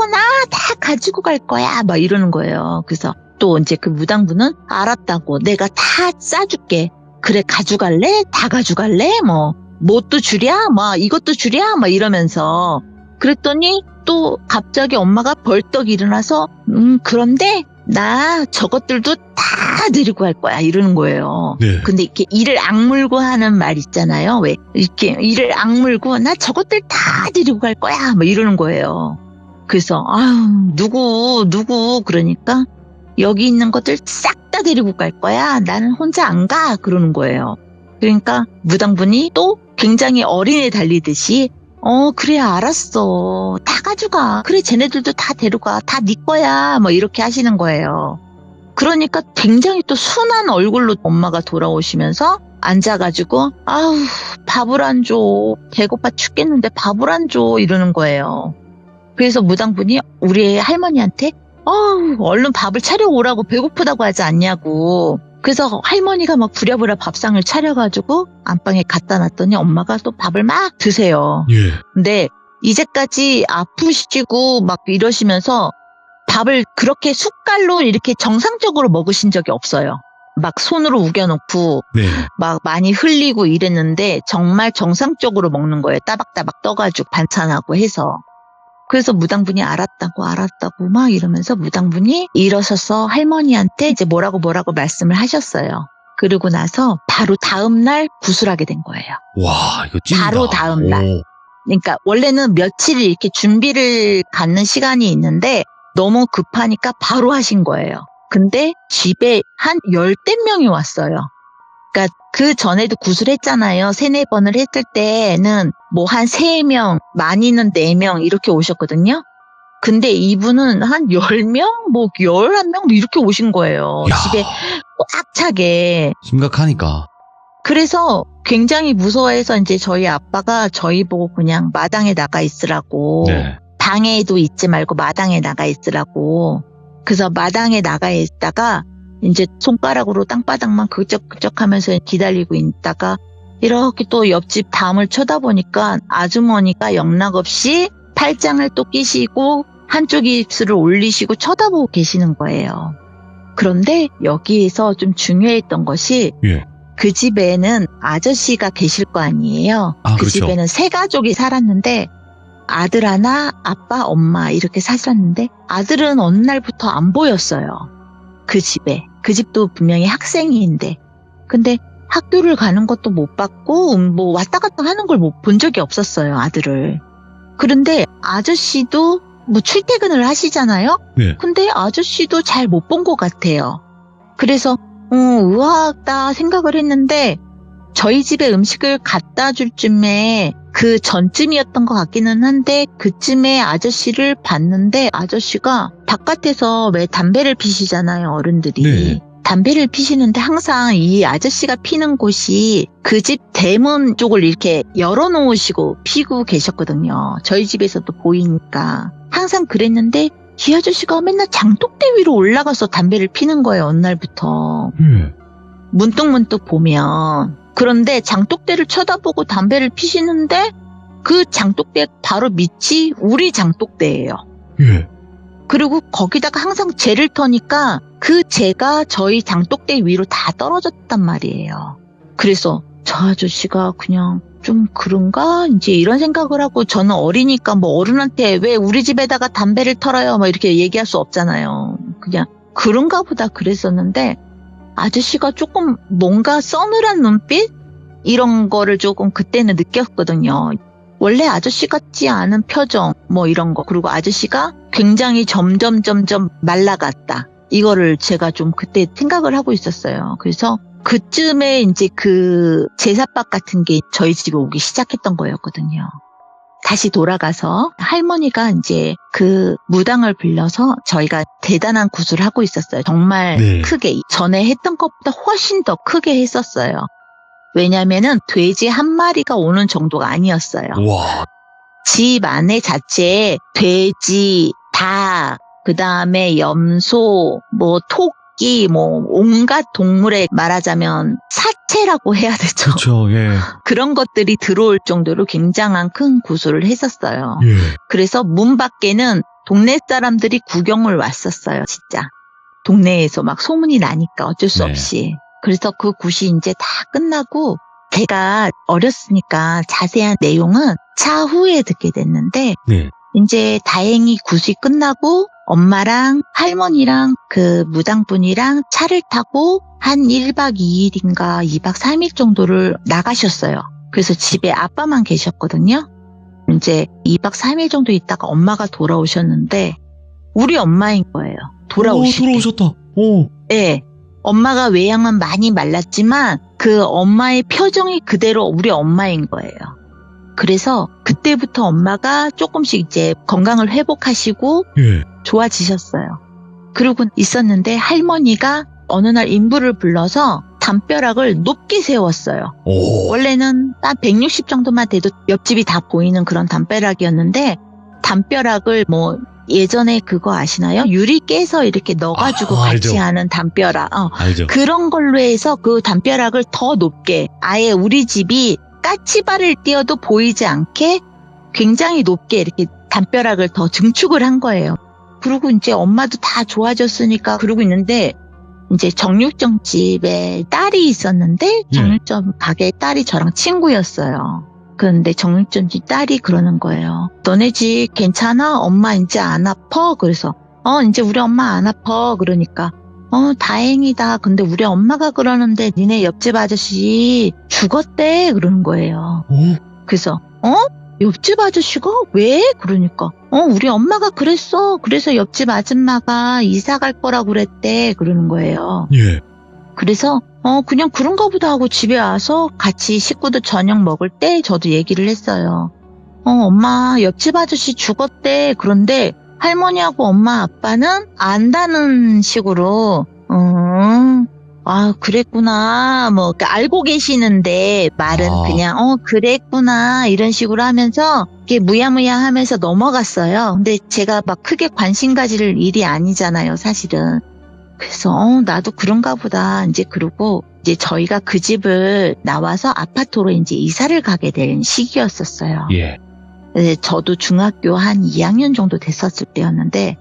나 다 가지고 갈 거야 막 이러는 거예요. 그래서 또 이제 그 무당분은 알았다고 내가 다 싸줄게. 그래 가져갈래? 다 가져갈래? 뭣도 주랴? 이것도 주랴? 이러면서 그랬더니 또 갑자기 엄마가 벌떡 일어나서 그런데 나 저것들도 다 데리고 갈 거야 이러는 거예요. 네. 근데 이렇게 이를 악물고 하는 말 있잖아요. 왜 이렇게 이를 악물고 나 저것들 다 데리고 갈 거야 이러는 거예요. 그래서 아유 누구 그러니까 여기 있는 것들 싹 다 데리고 갈 거야. 나는 혼자 안 가 그러는 거예요. 그러니까 무당분이 또 굉장히 어린애 달리듯이 그래 알았어 다 가져가 그래 쟤네들도 다 데려가 다 네 거야 이렇게 하시는 거예요. 그러니까 굉장히 또 순한 얼굴로 엄마가 돌아오시면서 앉아가지고 아우 밥을 안 줘 배고파 죽겠는데 밥을 안 줘 이러는 거예요. 그래서 무당분이 우리 할머니한테 얼른 밥을 차려오라고 배고프다고 하지 않냐고. 그래서 할머니가 막 부랴부랴 밥상을 차려가지고 안방에 갖다 놨더니 엄마가 또 밥을 막 드세요. 예. 근데 이제까지 아프시고 막 이러시면서 밥을 그렇게 숟갈로 이렇게 정상적으로 먹으신 적이 없어요. 막 손으로 우겨놓고 네. 막 많이 흘리고 이랬는데 정말 정상적으로 먹는 거예요. 따박따박 떠가지고 반찬하고 해서. 그래서 무당분이 알았다고 막 이러면서 무당분이 일어서서 할머니한테 이제 뭐라고 말씀을 하셨어요. 그러고 나서 바로 다음날 구술하게 된 거예요. 와, 이거 찐이다. 바로 다음 날. 오. 그러니까 원래는 며칠 이렇게 준비를 갖는 시간이 있는데 너무 급하니까 바로 하신 거예요. 근데 집에 한 10대 명이 왔어요. 그러니까 그 전에도 구술했잖아요. 3-4번을 했을 때는 뭐 한 3명, 많이는 4명 이렇게 오셨거든요. 근데 이분은 한 10명, 11명 이렇게 오신 거예요. 야. 집에 꽉 차게. 심각하니까. 그래서 굉장히 무서워해서 이제 저희 아빠가 저희 보고 그냥 마당에 나가 있으라고. 네. 방에도 있지 말고 마당에 나가 있으라고. 그래서 마당에 나가 있다가 이제 손가락으로 땅바닥만 그적그적 하면서 기다리고 있다가 이렇게 또 옆집 담을 쳐다보니까 아주머니가 영락없이 팔짱을 또 끼시고 한쪽 입술을 올리시고 쳐다보고 계시는 거예요. 그런데 여기에서 좀 중요했던 것이 예. 그 집에는 아저씨가 계실 거 아니에요. 아, 그 그렇죠. 집에는 3가족이 살았는데 아들 하나, 아빠, 엄마 이렇게 사셨는데 아들은 어느 날부터 안 보였어요. 그 집에. 그 집도 분명히 학생인데. 근데 학교를 가는 것도 못 봤고 뭐 왔다 갔다 하는 걸 못 본 적이 없었어요. 아들을. 그런데 아저씨도 뭐 출퇴근을 하시잖아요. 네. 근데 아저씨도 잘 못 본 것 같아요. 그래서 의아하다 생각을 했는데 저희 집에 음식을 갖다 줄 쯤에 그 전쯤이었던 것 같기는 한데 그쯤에 아저씨를 봤는데 아저씨가 바깥에서 왜 담배를 피시잖아요, 어른들이. 네. 담배를 피시는데 항상 이 아저씨가 피는 곳이 그 집 대문 쪽을 이렇게 열어놓으시고 피고 계셨거든요. 저희 집에서도 보이니까. 항상 그랬는데 이 아저씨가 맨날 장독대 위로 올라가서 담배를 피는 거예요, 어느 날부터. 예. 문득문득 보면. 그런데 장독대를 쳐다보고 담배를 피시는데 그 장독대 바로 밑이 우리 장독대예요. 예. 그리고 거기다가 항상 재를 터니까 그 재가 저희 장독대 위로 다 떨어졌단 말이에요. 그래서 저 아저씨가 그냥 좀 그런가? 이제 이런 생각을 하고 저는 어리니까 뭐 어른한테 왜 우리 집에다가 담배를 털어요? 막 이렇게 얘기할 수 없잖아요. 그냥 그런가 보다 그랬었는데 아저씨가 조금 뭔가 서늘한 눈빛? 이런 거를 조금 그때는 느꼈거든요. 원래 아저씨 같지 않은 표정 뭐 이런 거. 그리고 아저씨가 굉장히 점점 말라갔다. 이거를 제가 좀 그때 생각을 하고 있었어요. 그래서 그쯤에 이제 그 제사밥 같은 게 저희 집에 오기 시작했던 거였거든요. 다시 돌아가서 할머니가 이제 그 무당을 빌려서 저희가 대단한 구슬을 하고 있었어요. 정말 네. 크게. 전에 했던 것보다 훨씬 더 크게 했었어요. 왜냐면은 돼지 한 마리가 오는 정도가 아니었어요. 와. 집 안에 자체에 돼지, 닭, 그 다음에 염소, 뭐 토끼, 뭐 온갖 동물에 말하자면 사체라고 해야 되죠. 그렇죠. 예. 그런 것들이 들어올 정도로 굉장한 큰 구슬을 했었어요. 예. 그래서 문 밖에는 동네 사람들이 구경을 왔었어요, 진짜. 동네에서 막 소문이 나니까 어쩔 수 네. 없이. 그래서 그 굿이 이제 다 끝나고 제가 어렸으니까 자세한 내용은 차후에 듣게 됐는데 네. 이제 다행히 굿이 끝나고 엄마랑 할머니랑 그 무당분이랑 차를 타고 한 1박 2일인가 2박 3일 정도를 나가셨어요. 그래서 집에 아빠만 계셨거든요. 이제 2박 3일 정도 있다가 엄마가 돌아오셨는데 우리 엄마인 거예요. 돌아오실 때. 돌아오셨다. 오. 네. 엄마가 외양은 많이 말랐지만 그 엄마의 표정이 그대로 우리 엄마인 거예요. 그래서 그때부터 엄마가 조금씩 이제 건강을 회복하시고 예. 좋아지셨어요. 그러고 있었는데 할머니가 어느 날 인부를 불러서 담벼락을 높게 세웠어요. 오. 원래는 한 160 정도만 돼도 옆집이 다 보이는 그런 담벼락이었는데 담벼락을 뭐 예전에 그거 아시나요? 유리 깨서 이렇게 넣어가지고 같이 알죠. 하는 담벼락. 알죠. 그런 걸로 해서 그 담벼락을 더 높게 아예 우리 집이 까치발을 띄어도 보이지 않게 굉장히 높게 이렇게 담벼락을 더 증축을 한 거예요. 그리고 이제 엄마도 다 좋아졌으니까 그러고 있는데 이제 정육점 집에 딸이 있었는데 정육점 가게 딸이 저랑 친구였어요. 그런데 정육점 집 딸이 그러는 거예요. 너네 집 괜찮아? 엄마 이제 안 아파? 그래서 이제 우리 엄마 안 아파. 그러니까 다행이다. 근데 우리 엄마가 그러는데 니네 옆집 아저씨 죽었대. 그러는 거예요. 오. 그래서 옆집 아저씨가 왜? 그러니까 우리 엄마가 그랬어. 그래서 옆집 아줌마가 이사 갈 거라고 그랬대. 그러는 거예요. 예. 그래서 그냥 그런가 보다 하고 집에 와서 같이 식구들 저녁 먹을 때 저도 얘기를 했어요. 엄마 옆집 아저씨 죽었대. 그런데 할머니하고 엄마 아빠는 안다는 식으로 그랬구나. 뭐 그러니까 알고 계시는데 말은 그냥 그랬구나 이런 식으로 하면서 이렇게 무야무야 하면서 넘어갔어요. 근데 제가 막 크게 관심 가질 일이 아니잖아요, 사실은. 그래서 나도 그런가 보다. 이제 그러고 이제 저희가 그 집을 나와서 아파트로 이제 이사를 가게 된 시기였었어요. 예. 저도 중학교 한 2학년 정도 됐었을 때였는데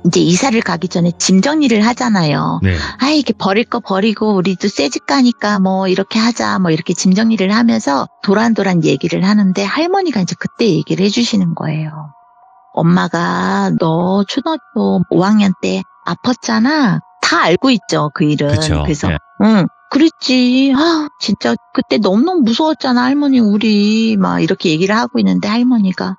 이제 이사를 가기 전에 짐 정리를 하잖아요. 네. 이렇게 버릴 거 버리고 우리도 새 집 가니까 뭐 이렇게 하자 뭐 이렇게 짐 정리를 하면서 도란도란 얘기를 하는데 할머니가 이제 그때 얘기를 해주시는 거예요. 엄마가 너 초등학교 5학년 때 아팠잖아. 다 알고 있죠, 그 일은. 그쵸. 그래서 네. 그랬지. 진짜 그때 너무너무 무서웠잖아, 할머니 우리. 막 이렇게 얘기를 하고 있는데 할머니가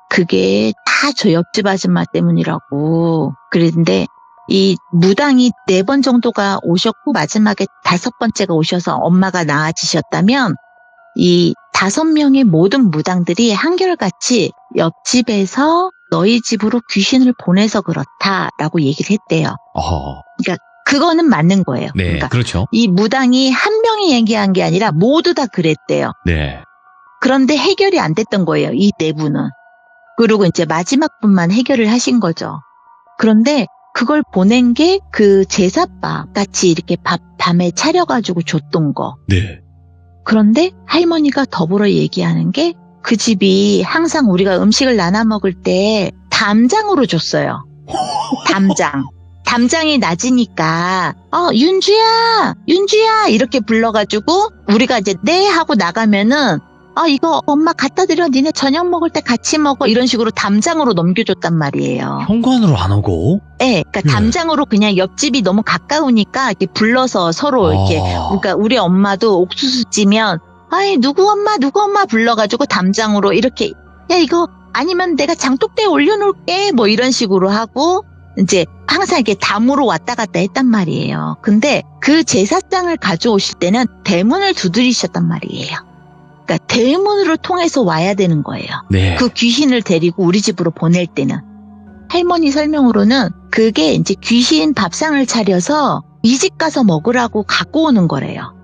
그게 다 저 옆집 아줌마 때문이라고. 그랬는데 이 무당이 4번 정도가 오셨고 마지막에 5번째가 오셔서 엄마가 나아지셨다면 이 5명의 모든 무당들이 한결같이 옆집에서 너희 집으로 귀신을 보내서 그렇다라고 얘기를 했대요. 그러니까 그거는 맞는 거예요. 네, 그러니까 그렇죠. 이 무당이 한 명이 얘기한 게 아니라 모두 다 그랬대요. 네. 그런데 해결이 안 됐던 거예요. 이 4분은. 그리고 이제 마지막 분만 해결을 하신 거죠. 그런데 그걸 보낸 게 그 제사밥 같이 이렇게 밥 밤에 차려가지고 줬던 거. 네. 그런데 할머니가 더불어 얘기하는 게 그 집이 항상 우리가 음식을 나눠 먹을 때 담장으로 줬어요. 담장. 담장이 낮으니까 윤주야 이렇게 불러가지고 우리가 이제 네 하고 나가면은 이거 엄마 갖다 드려 니네 저녁 먹을 때 같이 먹어 이런 식으로 담장으로 넘겨줬단 말이에요. 현관으로 안 오고? 네, 그러니까 담장으로 그냥 옆집이 너무 가까우니까 이렇게 불러서 서로 이렇게 그러니까 우리 엄마도 옥수수 찌면 누구 엄마 불러가지고 담장으로 이렇게 야 이거 아니면 내가 장독대에 올려놓을게 뭐 이런 식으로 하고 이제 항상 이렇게 담으로 왔다 갔다 했단 말이에요. 근데 그 제사장을 가져오실 때는 대문을 두드리셨단 말이에요. 그러니까 대문으로 통해서 와야 되는 거예요. 네. 그 귀신을 데리고 우리 집으로 보낼 때는. 할머니 설명으로는 그게 이제 귀신 밥상을 차려서 이 집 가서 먹으라고 갖고 오는 거래요.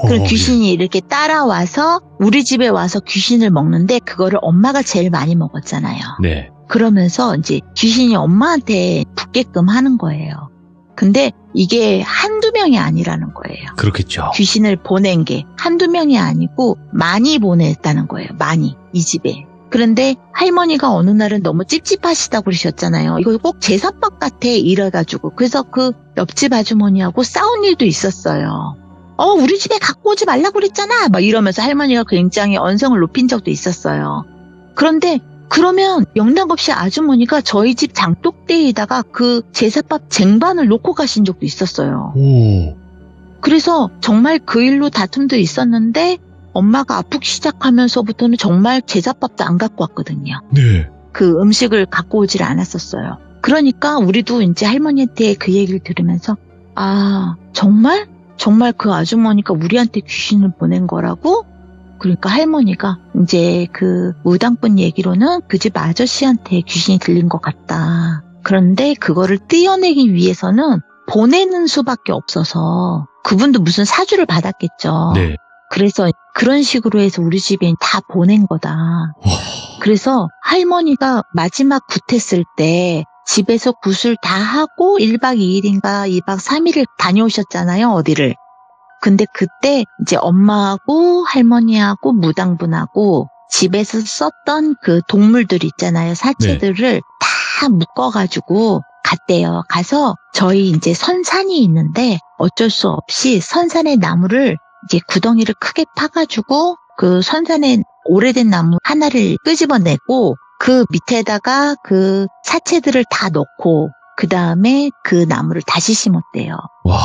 그럼 귀신이 이렇게 따라와서 우리 집에 와서 귀신을 먹는데 그거를 엄마가 제일 많이 먹었잖아요. 네. 그러면서 이제 귀신이 엄마한테 붙게끔 하는 거예요. 근데 이게 한두 명이 아니라는 거예요. 그렇겠죠. 귀신을 보낸 게 한두 명이 아니고 많이 보냈다는 거예요. 많이. 이 집에. 그런데 할머니가 어느 날은 너무 찝찝하시다고 그러셨잖아요. 이거 꼭 제사밥 같아 이래가지고. 그래서 그 옆집 아주머니하고 싸운 일도 있었어요. 우리 집에 갖고 오지 말라고 그랬잖아. 막 이러면서 할머니가 굉장히 언성을 높인 적도 있었어요. 그런데 그러면 영락없이 아주머니가 저희 집 장독대에다가 그 제사밥 쟁반을 놓고 가신 적도 있었어요. 오. 그래서 정말 그 일로 다툼도 있었는데 엄마가 아프기 시작하면서부터는 정말 제사밥도 안 갖고 왔거든요. 네. 그 음식을 갖고 오질 않았었어요. 그러니까 우리도 이제 할머니한테 그 얘기를 들으면서 정말 그 아주머니가 우리한테 귀신을 보낸 거라고? 그러니까 할머니가 이제 그 무당분 얘기로는 그 집 아저씨한테 귀신이 들린 것 같다. 그런데 그거를 떼어내기 위해서는 보내는 수밖에 없어서 그분도 무슨 사주를 받았겠죠. 네. 그래서 그런 식으로 해서 우리 집에 다 보낸 거다. 와. 그래서 할머니가 마지막 굿했을 때 집에서 굿을 다 하고 1박 2일인가 2박 3일을 다녀오셨잖아요, 어디를. 근데 그때 이제 엄마하고 할머니하고 무당분하고 집에서 썼던 그 동물들 있잖아요, 사체들을 다 묶어가지고 갔대요. 가서 저희 이제 선산이 있는데 어쩔 수 없이 선산의 나무를 이제 구덩이를 크게 파가지고 그 선산의 오래된 나무 하나를 끄집어내고 그 밑에다가 그 사체들을 다 넣고 그 다음에 그 나무를 다시 심었대요. 와.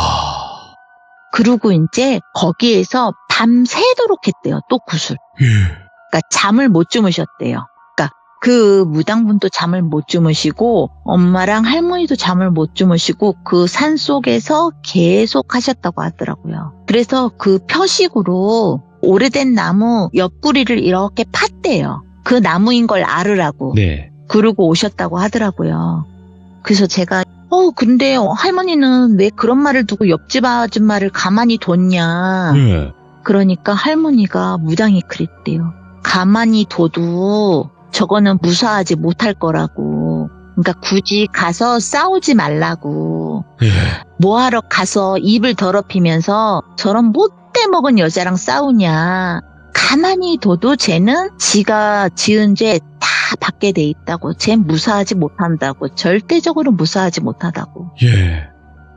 그리고 이제 거기에서 밤새도록 했대요. 또 굿을. 그러니까 잠을 못 주무셨대요. 그러니까 그 무당분도 잠을 못 주무시고 엄마랑 할머니도 잠을 못 주무시고 그 산 속에서 계속 하셨다고 하더라고요. 그래서 그 표식으로 오래된 나무 옆구리를 이렇게 팠대요. 그 나무인 걸 알으라고. 네. 그러고 오셨다고 하더라고요. 그래서 제가 근데 할머니는 왜 그런 말을 두고 옆집 아줌마를 가만히 뒀냐. 네. 그러니까 할머니가 무당이 그랬대요. 가만히 둬도 저거는 무사하지 못할 거라고. 그러니까 굳이 가서 싸우지 말라고. 예. 뭐하러 가서 입을 더럽히면서 저런 못돼 먹은 여자랑 싸우냐. 가만히 둬도 쟤는 지가 지은 죄 다 받게 돼 있다고. 쟤 무사하지 못한다고. 절대적으로 무사하지 못하다고. 예.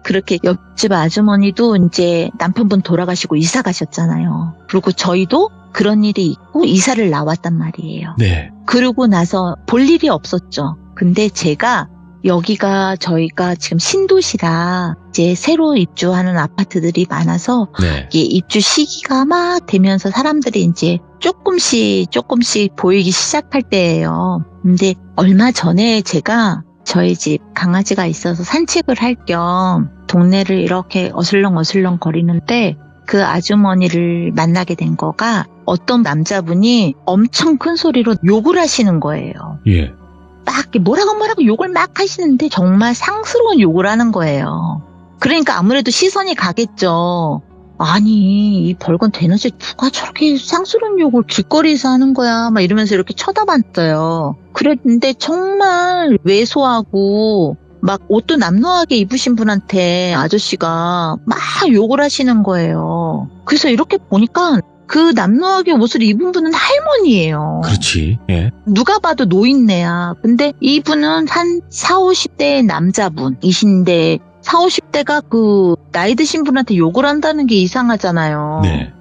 그렇게 옆집 아주머니도 이제 남편분 돌아가시고 이사 가셨잖아요. 그리고 저희도 그런 일이 있고 이사를 나왔단 말이에요. 네. 그러고 나서 볼 일이 없었죠. 근데 제가 여기가 저희가 지금 신도시라 이제 새로 입주하는 아파트들이 많아서 네. 이게 입주 시기가 막 되면서 사람들이 이제 조금씩 보이기 시작할 때예요. 근데 얼마 전에 제가 저희 집 강아지가 있어서 산책을 할 겸 동네를 이렇게 어슬렁 거리는데 그 아주머니를 만나게 된 거가 어떤 남자분이 엄청 큰 소리로 욕을 하시는 거예요. 예. 막 이렇게 뭐라고 욕을 막 하시는데 정말 상스러운 욕을 하는 거예요. 그러니까 아무래도 시선이 가겠죠. 아니 이 벌건 대낮에 누가 저렇게 상스러운 욕을 길거리에서 하는 거야 막 이러면서 이렇게 쳐다봤어요. 그랬는데 정말 왜소하고 막 옷도 남루하게 입으신 분한테 아저씨가 막 욕을 하시는 거예요. 그래서 이렇게 보니까 그 남루하게 옷을 입은 분은 할머니예요. 그렇지. 예. 누가 봐도 노인네야. 근데 이분은 한 40, 50대의 남자분이신데 40, 50대가 그 나이 드신 분한테 욕을 한다는 게 이상하잖아요. 네.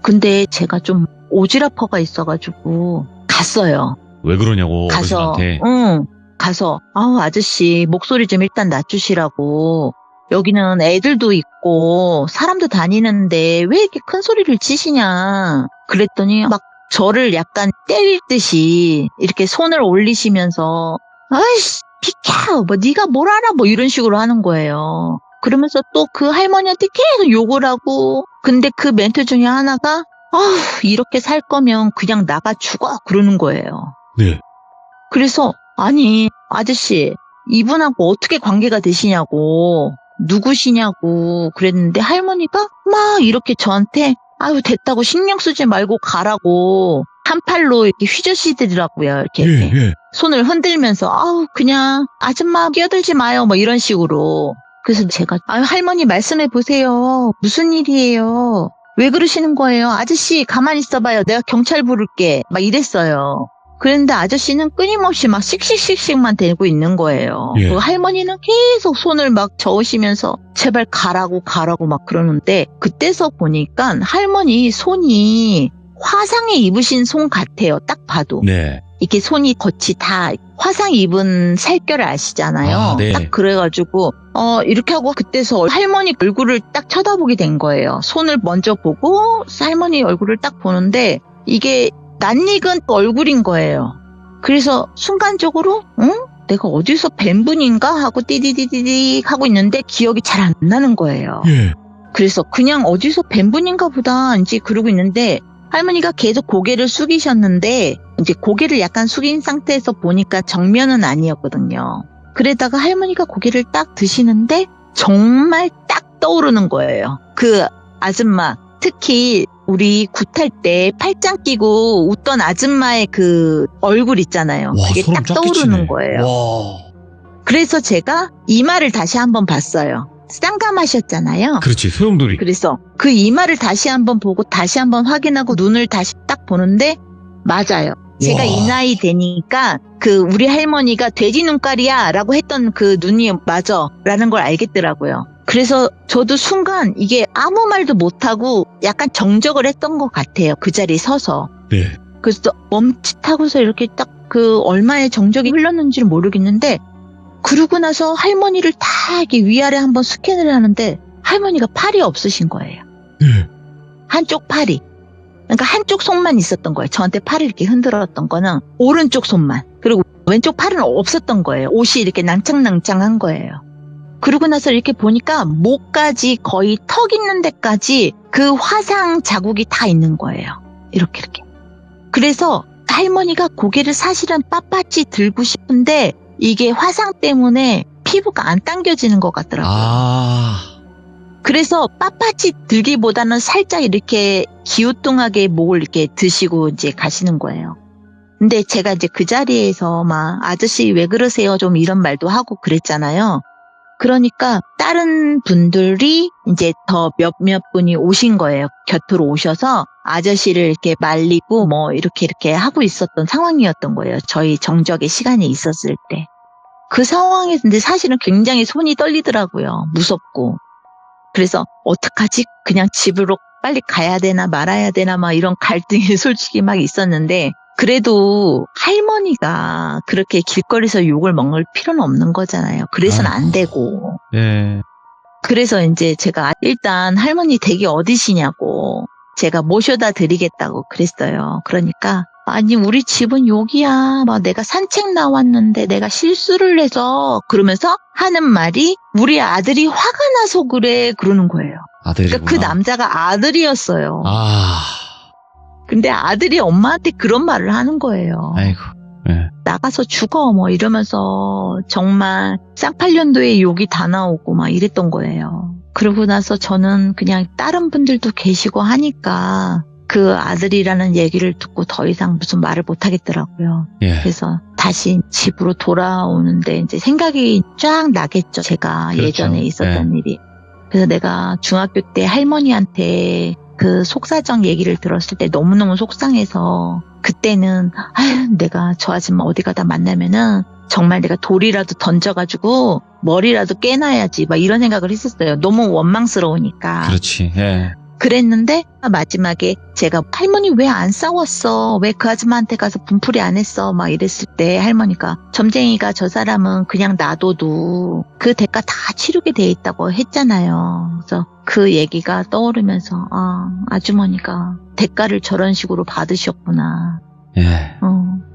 근데 제가 좀 오지랖퍼가 있어가지고 갔어요. 왜 그러냐고 가서 어르신한테. 가서 아저씨 목소리 좀 일단 낮추시라고. 여기는 애들도 있고 사람도 다니는데 왜 이렇게 큰 소리를 치시냐. 그랬더니 막 저를 약간 때릴 듯이 이렇게 손을 올리시면서 아이씨 비켜 뭐 네가 뭘 알아 뭐 이런 식으로 하는 거예요. 그러면서 또 그 할머니한테 계속 욕을 하고 근데 그 멘트 중에 하나가 이렇게 살 거면 그냥 나가 죽어 그러는 거예요. 네. 그래서 아니 아저씨 이분하고 어떻게 관계가 되시냐고 누구시냐고 그랬는데 할머니가 막 이렇게 저한테 아유 됐다고 신경 쓰지 말고 가라고 한 팔로 이렇게 휘저시더라고요. 이렇게, 예, 이렇게 예. 손을 흔들면서 아우 그냥 아줌마 끼어들지 마요 뭐 이런 식으로. 그래서 제가 아유 할머니 말씀해 보세요. 무슨 일이에요? 왜 그러시는 거예요? 아저씨 가만히 있어봐요. 내가 경찰 부를게. 막 이랬어요. 그런데 아저씨는 끊임없이 막 씩씩씩씩만 대고 있는 거예요. 예. 그 할머니는 계속 손을 막 저으시면서 제발 가라고 막 그러는데 그때서 보니까 할머니 손이 화상에 입으신 손 같아요. 딱 봐도. 네. 이렇게 손이 겉이 다 화상 입은 살결을 아시잖아요. 아, 네. 딱 그래가지고 이렇게 하고 그때서 할머니 얼굴을 딱 쳐다보게 된 거예요. 손을 먼저 보고 할머니 얼굴을 딱 보는데 이게 낯익은 얼굴인 거예요. 그래서 순간적으로 내가 어디서 뵌 분인가 하고 띠디디디디 하고 있는데 기억이 잘 안 나는 거예요. 예. 그래서 그냥 어디서 뵌 분인가 보다 이제 그러고 있는데 할머니가 계속 고개를 숙이셨는데 이제 고개를 약간 숙인 상태에서 보니까 정면은 아니었거든요. 그러다가 할머니가 고개를 딱 드시는데 정말 딱 떠오르는 거예요. 그 아줌마 특히 우리 굿할 때 팔짱 끼고 웃던 아줌마의 그 얼굴 있잖아요. 와, 그게 소름 딱 쫙 끼치네. 떠오르는 거예요. 와. 그래서 제가 이마를 다시 한번 봤어요. 쌍감하셨잖아요. 그렇지, 소용돌이. 그래서 그 이마를 다시 한번 보고 다시 한번 확인하고 눈을 다시 딱 보는데 맞아요. 제가 와. 이 나이 되니까 그 우리 할머니가 돼지 눈깔이야 라고 했던 그 눈이 맞아 라는 걸 알겠더라고요. 그래서 저도 순간 이게 아무 말도 못하고 약간 정적을 했던 것 같아요. 그 자리에 서서. 네. 그래서 멈칫하고서 이렇게 딱 그 얼마의 정적이 흘렀는지는 모르겠는데 그러고 나서 할머니를 다 이렇게 위아래 한번 스캔을 하는데 할머니가 팔이 없으신 거예요. 네. 한쪽 팔이. 그러니까 한쪽 손만 있었던 거예요. 저한테 팔을 이렇게 흔들었던 거는 오른쪽 손만. 그리고 왼쪽 팔은 없었던 거예요. 옷이 이렇게 낭창낭창한 거예요. 그러고 나서 이렇게 보니까 목까지 거의 턱 있는 데까지 그 화상 자국이 다 있는 거예요. 이렇게. 그래서 할머니가 고개를 사실은 빳빳이 들고 싶은데 이게 화상 때문에 피부가 안 당겨지는 것 같더라고요. 아. 그래서 빳빳이 들기보다는 살짝 이렇게 기우뚱하게 목을 이렇게 드시고 이제 가시는 거예요. 근데 제가 이제 그 자리에서 막 아저씨 왜 그러세요? 좀 이런 말도 하고 그랬잖아요. 그러니까 다른 분들이 이제 더 몇몇 분이 오신 거예요. 곁으로 오셔서 아저씨를 이렇게 말리고 뭐 이렇게 하고 있었던 상황이었던 거예요. 저희 정적의 시간이 있었을 때. 그 상황에서 근데 사실은 굉장히 손이 떨리더라고요. 무섭고. 그래서 어떡하지? 그냥 집으로 빨리 가야 되나 말아야 되나 막 이런 갈등이 솔직히 막 있었는데 그래도 할머니가 그렇게 길거리에서 욕을 먹을 필요는 없는 거잖아요. 그래서는 안 되고. 예. 그래서 이제 제가 일단 할머니 댁이 어디시냐고 제가 모셔다 드리겠다고 그랬어요. 그러니까 아니 우리 집은 여기야. 막 내가 산책 나왔는데 내가 실수를 해서 그러면서 하는 말이 우리 아들이 화가 나서 그래 그러는 거예요. 아들이구나. 그러니까 그 남자가 아들이었어요. 아. 근데 아들이 엄마한테 그런 말을 하는 거예요. 아이고. 예. 나가서 죽어 뭐 이러면서 정말 쌍팔년도에 욕이 다 나오고 막 이랬던 거예요. 그러고 나서 저는 그냥 다른 분들도 계시고 하니까 그 아들이라는 얘기를 듣고 더 이상 무슨 말을 못 하겠더라고요. 예. 그래서 다시 집으로 돌아오는데 이제 생각이 쫙 나겠죠. 제가 그렇죠. 예전에 있었던 일이. 그래서 내가 중학교 때 할머니한테 그 속사정 얘기를 들었을 때 너무너무 속상해서 그때는 아유 내가 저 아줌마 어디 가다 만나면은 정말 내가 돌이라도 던져가지고 머리라도 깨놔야지 막 이런 생각을 했었어요. 너무 원망스러우니까. 그렇지. 예. 그랬는데 마지막에 제가 할머니 왜 안 싸웠어? 왜 그 아줌마한테 가서 분풀이 안 했어? 막 이랬을 때 할머니가 점쟁이가 저 사람은 그냥 놔둬도 그 대가 다 치르게 돼 있다고 했잖아요. 그래서 그 얘기가 떠오르면서 아주머니가 대가를 저런 식으로 받으셨구나. 예.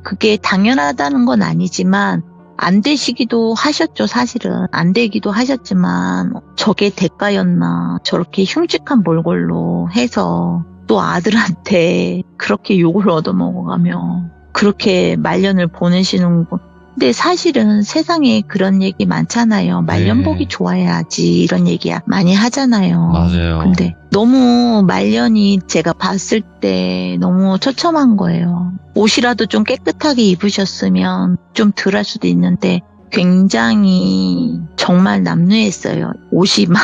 그게 당연하다는 건 아니지만 안 되시기도 하셨죠. 사실은 안 되기도 하셨지만 저게 대가였나 저렇게 흉측한 몰골로 해서 또 또 아들한테 그렇게 욕을 얻어먹어가며 그렇게 말년을 보내시는 거. 근데 사실은 세상에 그런 얘기 많잖아요. 말년 네. 보기 좋아야지 이런 얘기 많이 하잖아요. 맞아요. 근데 너무 말년이 제가 봤을 때 너무 처참한 거예요. 옷이라도 좀 깨끗하게 입으셨으면 좀 덜 할 수도 있는데 굉장히 정말 남루했어요. 옷이 막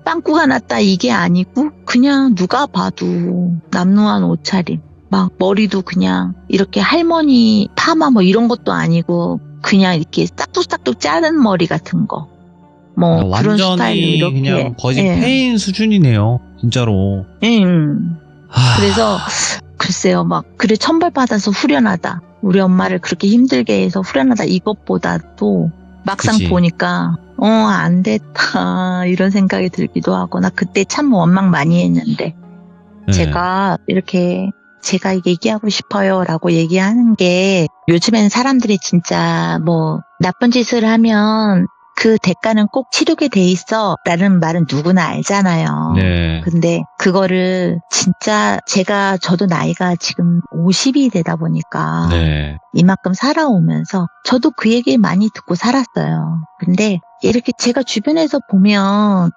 빵꾸가 났다 이게 아니고 그냥 누가 봐도 남루한 옷차림. 막 머리도 그냥 이렇게 할머니 파마 뭐 이런 것도 아니고 그냥 이렇게 싹둑싹둑 자른 머리 같은 거. 뭐 그런 스타일로 완전히 이렇게. 그냥 거의 예. 페인 수준이네요. 진짜로. 그래서 글쎄요 막 그래 천벌 받아서 후련하다. 우리 엄마를 그렇게 힘들게 해서 후련하다 이것보다도 막상 그치. 보니까 안 됐다 이런 생각이 들기도 하고 나 그때 참 원망 많이 했는데 네. 제가 얘기하고 싶어요 라고 얘기하는 게 요즘엔 사람들이 진짜 뭐 나쁜 짓을 하면 그 대가는 꼭 치르게 돼 있어 라는 말은 누구나 알잖아요. 네. 근데 그거를 진짜 저도 나이가 지금 50이 되다 보니까 네. 이만큼 살아오면서 저도 그 얘기 많이 듣고 살았어요. 근데 이렇게 제가 주변에서 보면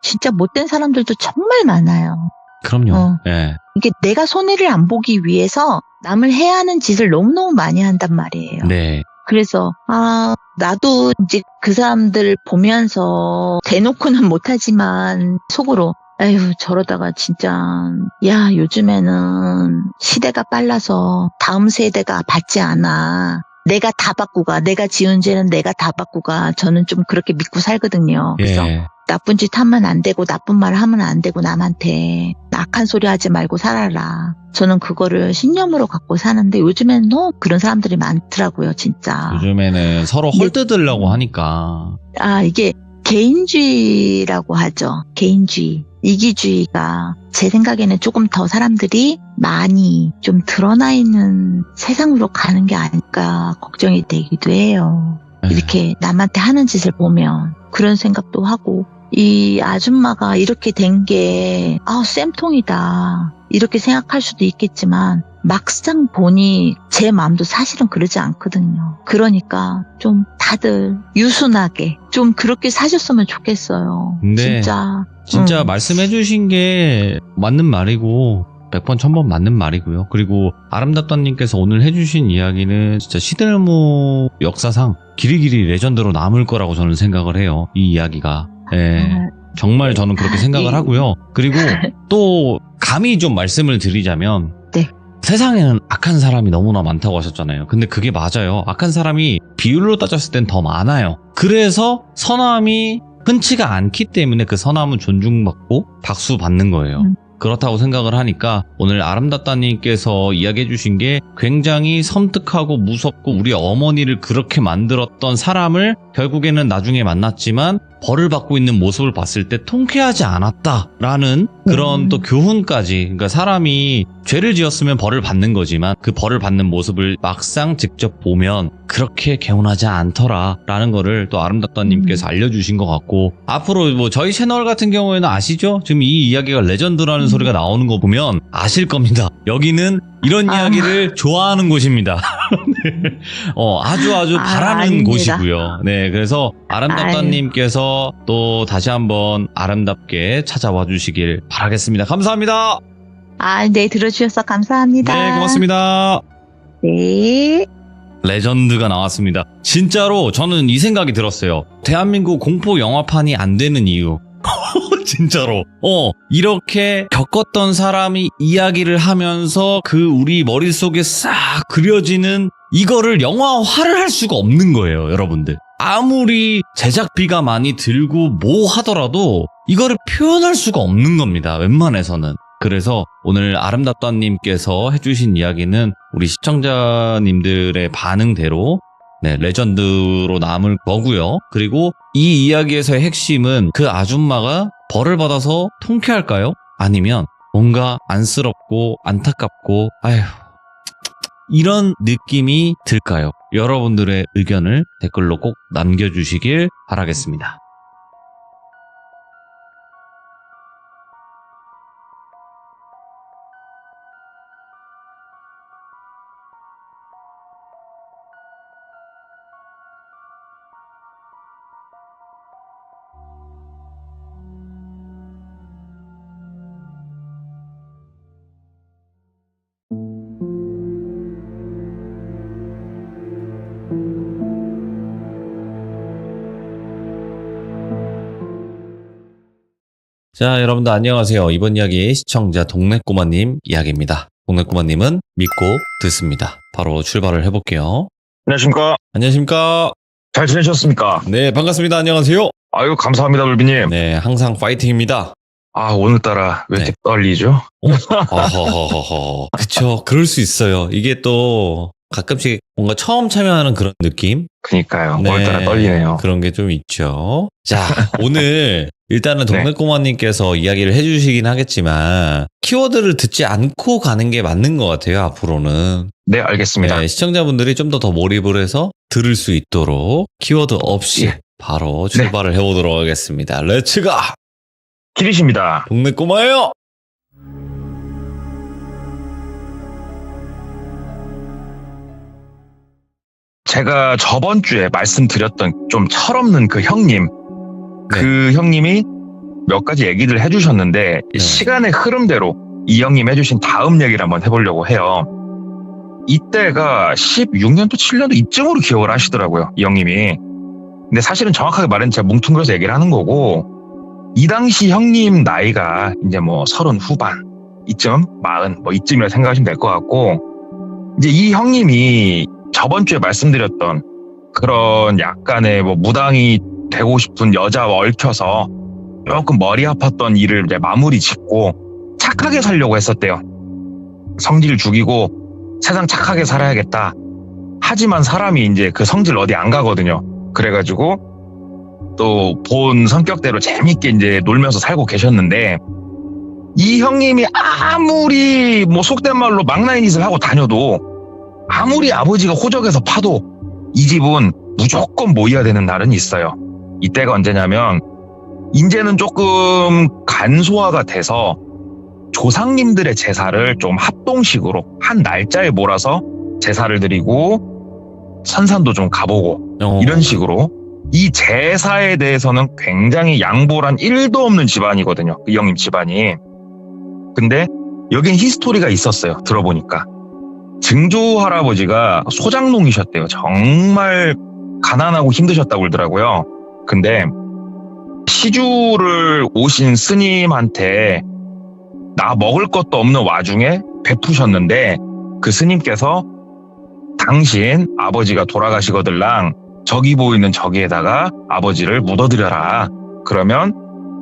진짜 못된 사람들도 정말 많아요. 그럼요. 네. 이게 내가 손해를 안 보기 위해서 남을 해야 하는 짓을 너무너무 많이 한단 말이에요. 네. 그래서 나도 이제 그 사람들 보면서 대놓고는 못하지만 속으로 에휴 저러다가 진짜 야 요즘에는 시대가 빨라서 다음 세대가 받지 않아. 내가 다 받고 가. 내가 지은 죄는 내가 다 받고 가. 저는 좀 그렇게 믿고 살거든요. 그래서 예. 나쁜 짓 하면 안 되고 나쁜 말 하면 안 되고 남한테 악한 소리 하지 말고 살아라. 저는 그거를 신념으로 갖고 사는데 요즘에는 너무 그런 사람들이 많더라고요, 진짜. 요즘에는 서로 헐뜯으려고 하니까. 이게 개인주의라고 하죠. 개인주의. 이기주의가 제 생각에는 조금 더 사람들이 많이 좀 드러나 있는 세상으로 가는 게 아닐까 걱정이 되기도 해요. 예. 이렇게 남한테 하는 짓을 보면 그런 생각도 하고 이 아줌마가 이렇게 된 게 쌤통이다 이렇게 생각할 수도 있겠지만 막상 보니 제 마음도 사실은 그러지 않거든요. 그러니까 좀 다들 유순하게 좀 그렇게 사셨으면 좋겠어요. 근데 진짜 말씀해 주신 게 맞는 말이고 100번 1000번 맞는 말이고요. 그리고 아름답다님께서 오늘 해주신 이야기는 진짜 시들무 역사상 길이길이 레전드로 남을 거라고 저는 생각을 해요. 이 이야기가. 예. 정말 저는 그렇게 생각을 하고요. 그리고 또 감히 좀 말씀을 드리자면 네. 세상에는 악한 사람이 너무나 많다고 하셨잖아요. 근데 그게 맞아요. 악한 사람이 비율로 따졌을 땐 더 많아요. 그래서 선함이 흔치가 않기 때문에 그 선함은 존중받고 박수 받는 거예요. 그렇다고 생각을 하니까 오늘 아름답다님께서 이야기해 주신 게 굉장히 섬뜩하고 무섭고 우리 어머니를 그렇게 만들었던 사람을 결국에는 나중에 만났지만 벌을 받고 있는 모습을 봤을 때 통쾌하지 않았다라는 그런 또 교훈까지. 그러니까 사람이 죄를 지었으면 벌을 받는 거지만 그 벌을 받는 모습을 막상 직접 보면 그렇게 개운하지 않더라라는 거를 또 아름답다님께서 알려주신 것 같고, 앞으로 뭐 저희 채널 같은 경우에는 아시죠? 지금 이 이야기가 레전드라는 소리가 나오는 거 보면 아실 겁니다. 여기는 이런 이야기를 좋아하는 곳입니다. 아주 바라는 아닙니다. 곳이고요. 네, 그래서 아름답다님께서 또 다시 한번 아름답게 찾아와 주시길 바라겠습니다. 감사합니다. 네, 들어주셔서 감사합니다. 네, 고맙습니다. 네. 레전드가 나왔습니다. 진짜로 저는 이 생각이 들었어요. 대한민국 공포 영화판이 안 되는 이유. 진짜로. 이렇게 겪었던 사람이 이야기를 하면서 그 우리 머릿속에 싹 그려지는 이거를 영화화를 할 수가 없는 거예요, 여러분들. 아무리 제작비가 많이 들고 뭐 하더라도 이거를 표현할 수가 없는 겁니다, 웬만해서는. 그래서 오늘 아름답다님께서 해주신 이야기는 우리 시청자님들의 반응대로 레전드로 남을 거고요. 그리고 이 이야기에서의 핵심은 그 아줌마가 벌을 받아서 통쾌할까요? 아니면 뭔가 안쓰럽고 안타깝고 이런 느낌이 들까요? 여러분들의 의견을 댓글로 꼭 남겨주시길 바라겠습니다. 자, 여러분들 안녕하세요. 이번 이야기 시청자 동네꼬마님 이야기입니다. 동네꼬마님은 믿고 듣습니다. 바로 출발을 해볼게요. 안녕하십니까. 안녕하십니까? 잘 지내셨습니까? 네, 반갑습니다. 안녕하세요. 아유, 감사합니다, 돌비님. 네, 항상 파이팅입니다. 아, 오늘따라 왜 이렇게 네. 떨리죠? 어허허허허. 그쵸, 그럴 수 있어요. 이게 또 가끔씩 뭔가 처음 참여하는 그런 느낌? 그니까요. 네, 오늘따라 떨리네요. 그런 게 좀 있죠. 자, 오늘 일단은 네. 동네꼬마님께서 이야기를 해주시긴 하겠지만 키워드를 듣지 않고 가는 게 맞는 것 같아요, 앞으로는. 네, 알겠습니다. 네, 시청자분들이 좀 더 몰입을 해서 들을 수 있도록 키워드 없이 예. 바로 출발을 해보도록 하겠습니다. 렛츠가! 키리십니다. 동네꼬마예요! 제가 저번 주에 말씀드렸던 좀 철없는 그 형님, 네. 그 형님이 몇 가지 얘기를 해주셨는데 네. 시간의 흐름대로 이 형님 해주신 다음 얘기를 한번 해보려고 해요. 이때가 16년도, 7년도 이쯤으로 기억을 하시더라고요, 이 형님이. 근데 사실은 정확하게 말하면 제가 뭉뚱그려서 얘기를 하는 거고, 이 당시 형님 나이가 이제 뭐 30 후반, 이쯤, 40, 뭐 이쯤이라 생각하시면 될 것 같고, 이제 이 형님이 저번 주에 말씀드렸던 그런 약간의 뭐 무당이 되고 싶은 여자와 얽혀서 조금 머리 아팠던 일을 이제 마무리 짓고 착하게 살려고 했었대요. 성질 죽이고 세상 착하게 살아야겠다. 하지만 사람이 이제 그 성질 어디 안 가거든요. 그래가지고 또 본 성격대로 재밌게 이제 놀면서 살고 계셨는데, 이 형님이 아무리 뭐 속된 말로 망나니 짓을 하고 다녀도, 아무리 아버지가 호적에서 파도 이 집은 무조건 모여야 되는 날은 있어요. 이때가 언제냐면 이제는 조금 간소화가 돼서 조상님들의 제사를 좀 합동식으로 한 날짜에 몰아서 제사를 드리고 선산도 좀 가보고 이런 식으로, 이 제사에 대해서는 굉장히 양보란 1도 없는 집안이거든요, 이 형님 집안이. 근데 여긴 히스토리가 있었어요. 들어보니까 증조 할아버지가 소장농이셨대요. 정말 가난하고 힘드셨다고 그러더라고요. 근데 시주를 오신 스님한테 나 먹을 것도 없는 와중에 베푸셨는데, 그 스님께서 당신 아버지가 돌아가시거들랑 저기 보이는 저기에다가 아버지를 묻어드려라. 그러면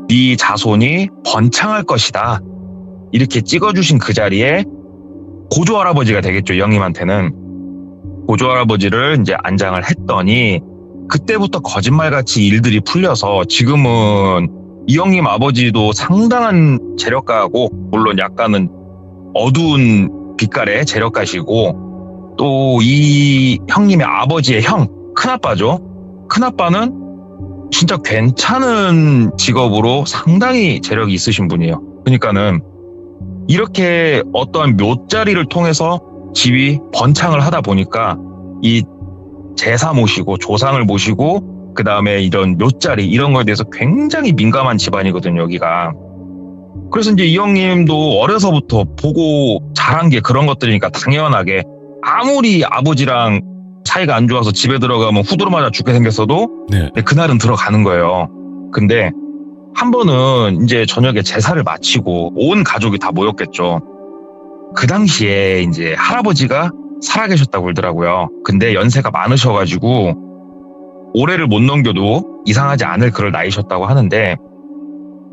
네 자손이 번창할 것이다. 이렇게 찍어주신 그 자리에 고조 할아버지가 되겠죠, 형님한테는. 고조 할아버지를 이제 안장을 했더니 그때부터 거짓말같이 일들이 풀려서 지금은 이 형님 아버지도 상당한 재력가고, 물론 약간은 어두운 빛깔의 재력가시고, 또 이 형님의 아버지의 형, 큰아빠죠. 큰아빠는 진짜 괜찮은 직업으로 상당히 재력이 있으신 분이에요. 그러니까는 이렇게 어떠한 묘자리를 통해서 집이 번창을 하다 보니까 이 제사 모시고 조상을 모시고 그 다음에 이런 묘자리 이런 거에 대해서 굉장히 민감한 집안이거든요, 여기가. 그래서 이제 이 형님도 어려서부터 보고 자란 게 그런 것들이니까 당연하게 아무리 아버지랑 사이가 안 좋아서 집에 들어가면 후드로 맞아 죽게 생겼어도 네. 그날은 들어가는 거예요. 근데 한 번은 이제 저녁에 제사를 마치고 온 가족이 다 모였겠죠. 그 당시에 이제 할아버지가 살아계셨다고 그러더라고요. 근데 연세가 많으셔가지고 올해를 못 넘겨도 이상하지 않을 그럴 나이셨다고 하는데,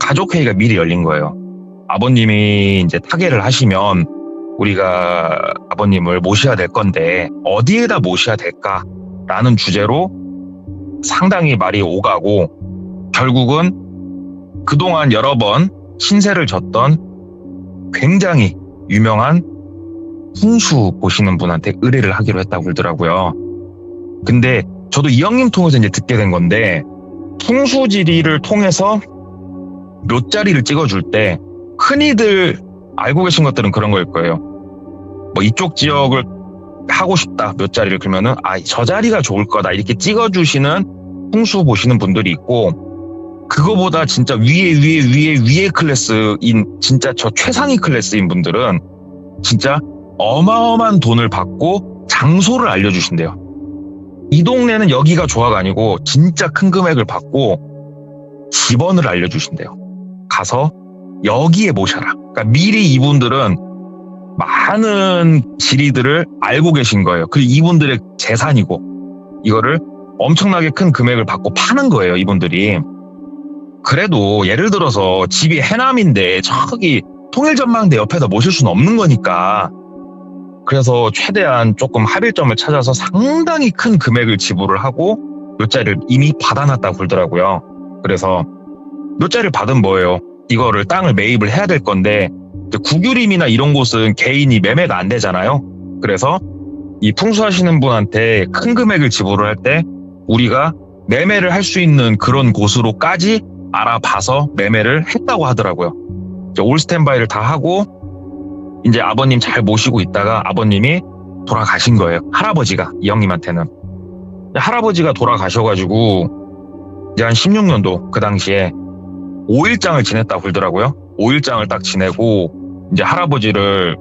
가족회의가 미리 열린 거예요. 아버님이 이제 타계를 하시면 우리가 아버님을 모셔야 될 건데 어디에다 모셔야 될까라는 주제로 상당히 말이 오가고, 결국은 그동안 여러 번 신세를 졌던 굉장히 유명한 풍수 보시는 분한테 의뢰를 하기로 했다고 그러더라고요. 근데 저도 이 형님 통해서 이제 듣게 된 건데, 풍수지리를 통해서 묘자리를 찍어줄 때 흔히들 알고 계신 것들은 그런 거일 거예요. 뭐 이쪽 지역을 하고 싶다, 묘자리를. 그러면은 저 자리가 좋을 거다 이렇게 찍어주시는 풍수 보시는 분들이 있고, 그거보다 진짜 위에 클래스인, 진짜 저 최상위 클래스인 분들은 진짜 어마어마한 돈을 받고 장소를 알려주신대요. 이 동네는 여기가 좋아가 아니고 진짜 큰 금액을 받고 집원을 알려주신대요. 가서 여기에 모셔라. 그러니까 미리 이분들은 많은 지리들을 알고 계신 거예요. 그리고 이분들의 재산이고 이거를 엄청나게 큰 금액을 받고 파는 거예요, 이분들이. 그래도 예를 들어서 집이 해남인데 저기 통일전망대 옆에다 모실 수는 없는 거니까 그래서 최대한 조금 합일점을 찾아서 상당히 큰 금액을 지불을 하고 묘자리를 이미 받아놨다고 그러더라고요. 그래서 묘자리를 받은 뭐예요? 이거를 땅을 매입을 해야 될 건데 국유림이나 이런 곳은 개인이 매매가 안 되잖아요. 그래서 이 풍수하시는 분한테 큰 금액을 지불을 할 때 우리가 매매를 할 수 있는 그런 곳으로까지 알아봐서 매매를 했다고 하더라고요. 이제 올 스탠바이를 다 하고 이제 아버님 잘 모시고 있다가 아버님이 돌아가신 거예요. 할아버지가 이 형님한테는. 할아버지가 돌아가셔가지고 이제 한 16년도 그 당시에 5일장을 지냈다고 그러더라고요. 5일장을 딱 지내고 이제 할아버지를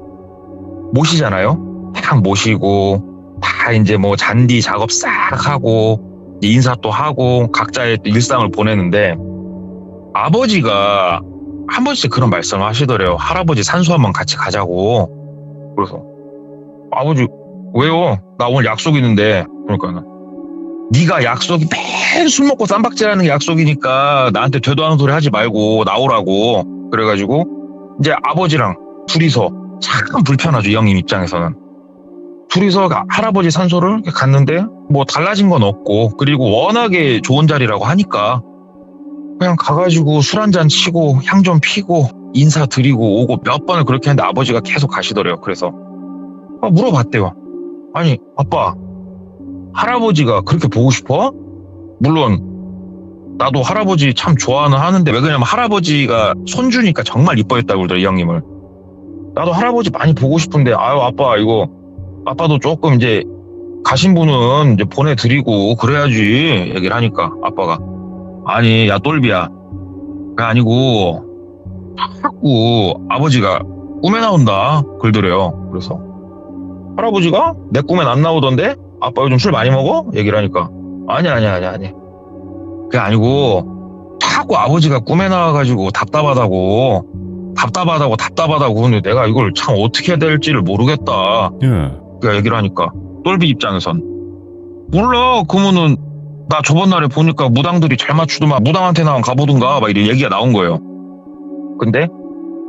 모시잖아요. 딱 모시고 다 이제 뭐 잔디 작업 싹 하고 인사 또 하고 각자의 일상을 보내는데 아버지가 한 번씩 그런 말씀을 하시더래요. 할아버지 산소 한번 같이 가자고. 그래서 아버지 왜요? 나 오늘 약속 있는데. 그러니까 네가 약속이 매일 술 먹고 쌈박질하는 게 약속이니까 나한테 되도 않은 소리 하지 말고 나오라고. 그래가지고 이제 아버지랑 둘이서 참 불편하죠, 이 형님 입장에서는. 둘이서 할아버지 산소를 갔는데 뭐 달라진 건 없고 그리고 워낙에 좋은 자리라고 하니까 그냥 가가지고 술 한잔 치고 향 좀 피고 인사드리고 오고 몇 번을 그렇게 했는데 아버지가 계속 가시더래요. 그래서 물어봤대요. 아니 아빠 할아버지가 그렇게 보고 싶어? 물론 나도 할아버지 참 좋아는 하는데 왜 그러냐면 할아버지가 손주니까 정말 이뻐했다고 그러더래, 이 형님을. 나도 할아버지 많이 보고 싶은데 아유 아빠 이거 아빠도 조금 이제 가신 분은 이제 보내드리고 그래야지 얘기를 하니까 아빠가 아니 야 똘비야 그게 아니고 자꾸 아버지가 꿈에 나온다 그러더래요. 그래서 할아버지가 내 꿈엔 안 나오던데 아빠 요즘 술 많이 먹어? 얘기를 하니까 아니 그게 아니고 자꾸 아버지가 꿈에 나와가지고 답답하다고 근데 내가 이걸 참 어떻게 해야 될지를 모르겠다. 그 얘기를 하니까 똘비 입장에선 몰라 그러면은 나 저번 날에 보니까 무당들이 잘 맞추더만 무당한테나 가보든가 막 이런 얘기가 나온 거예요. 근데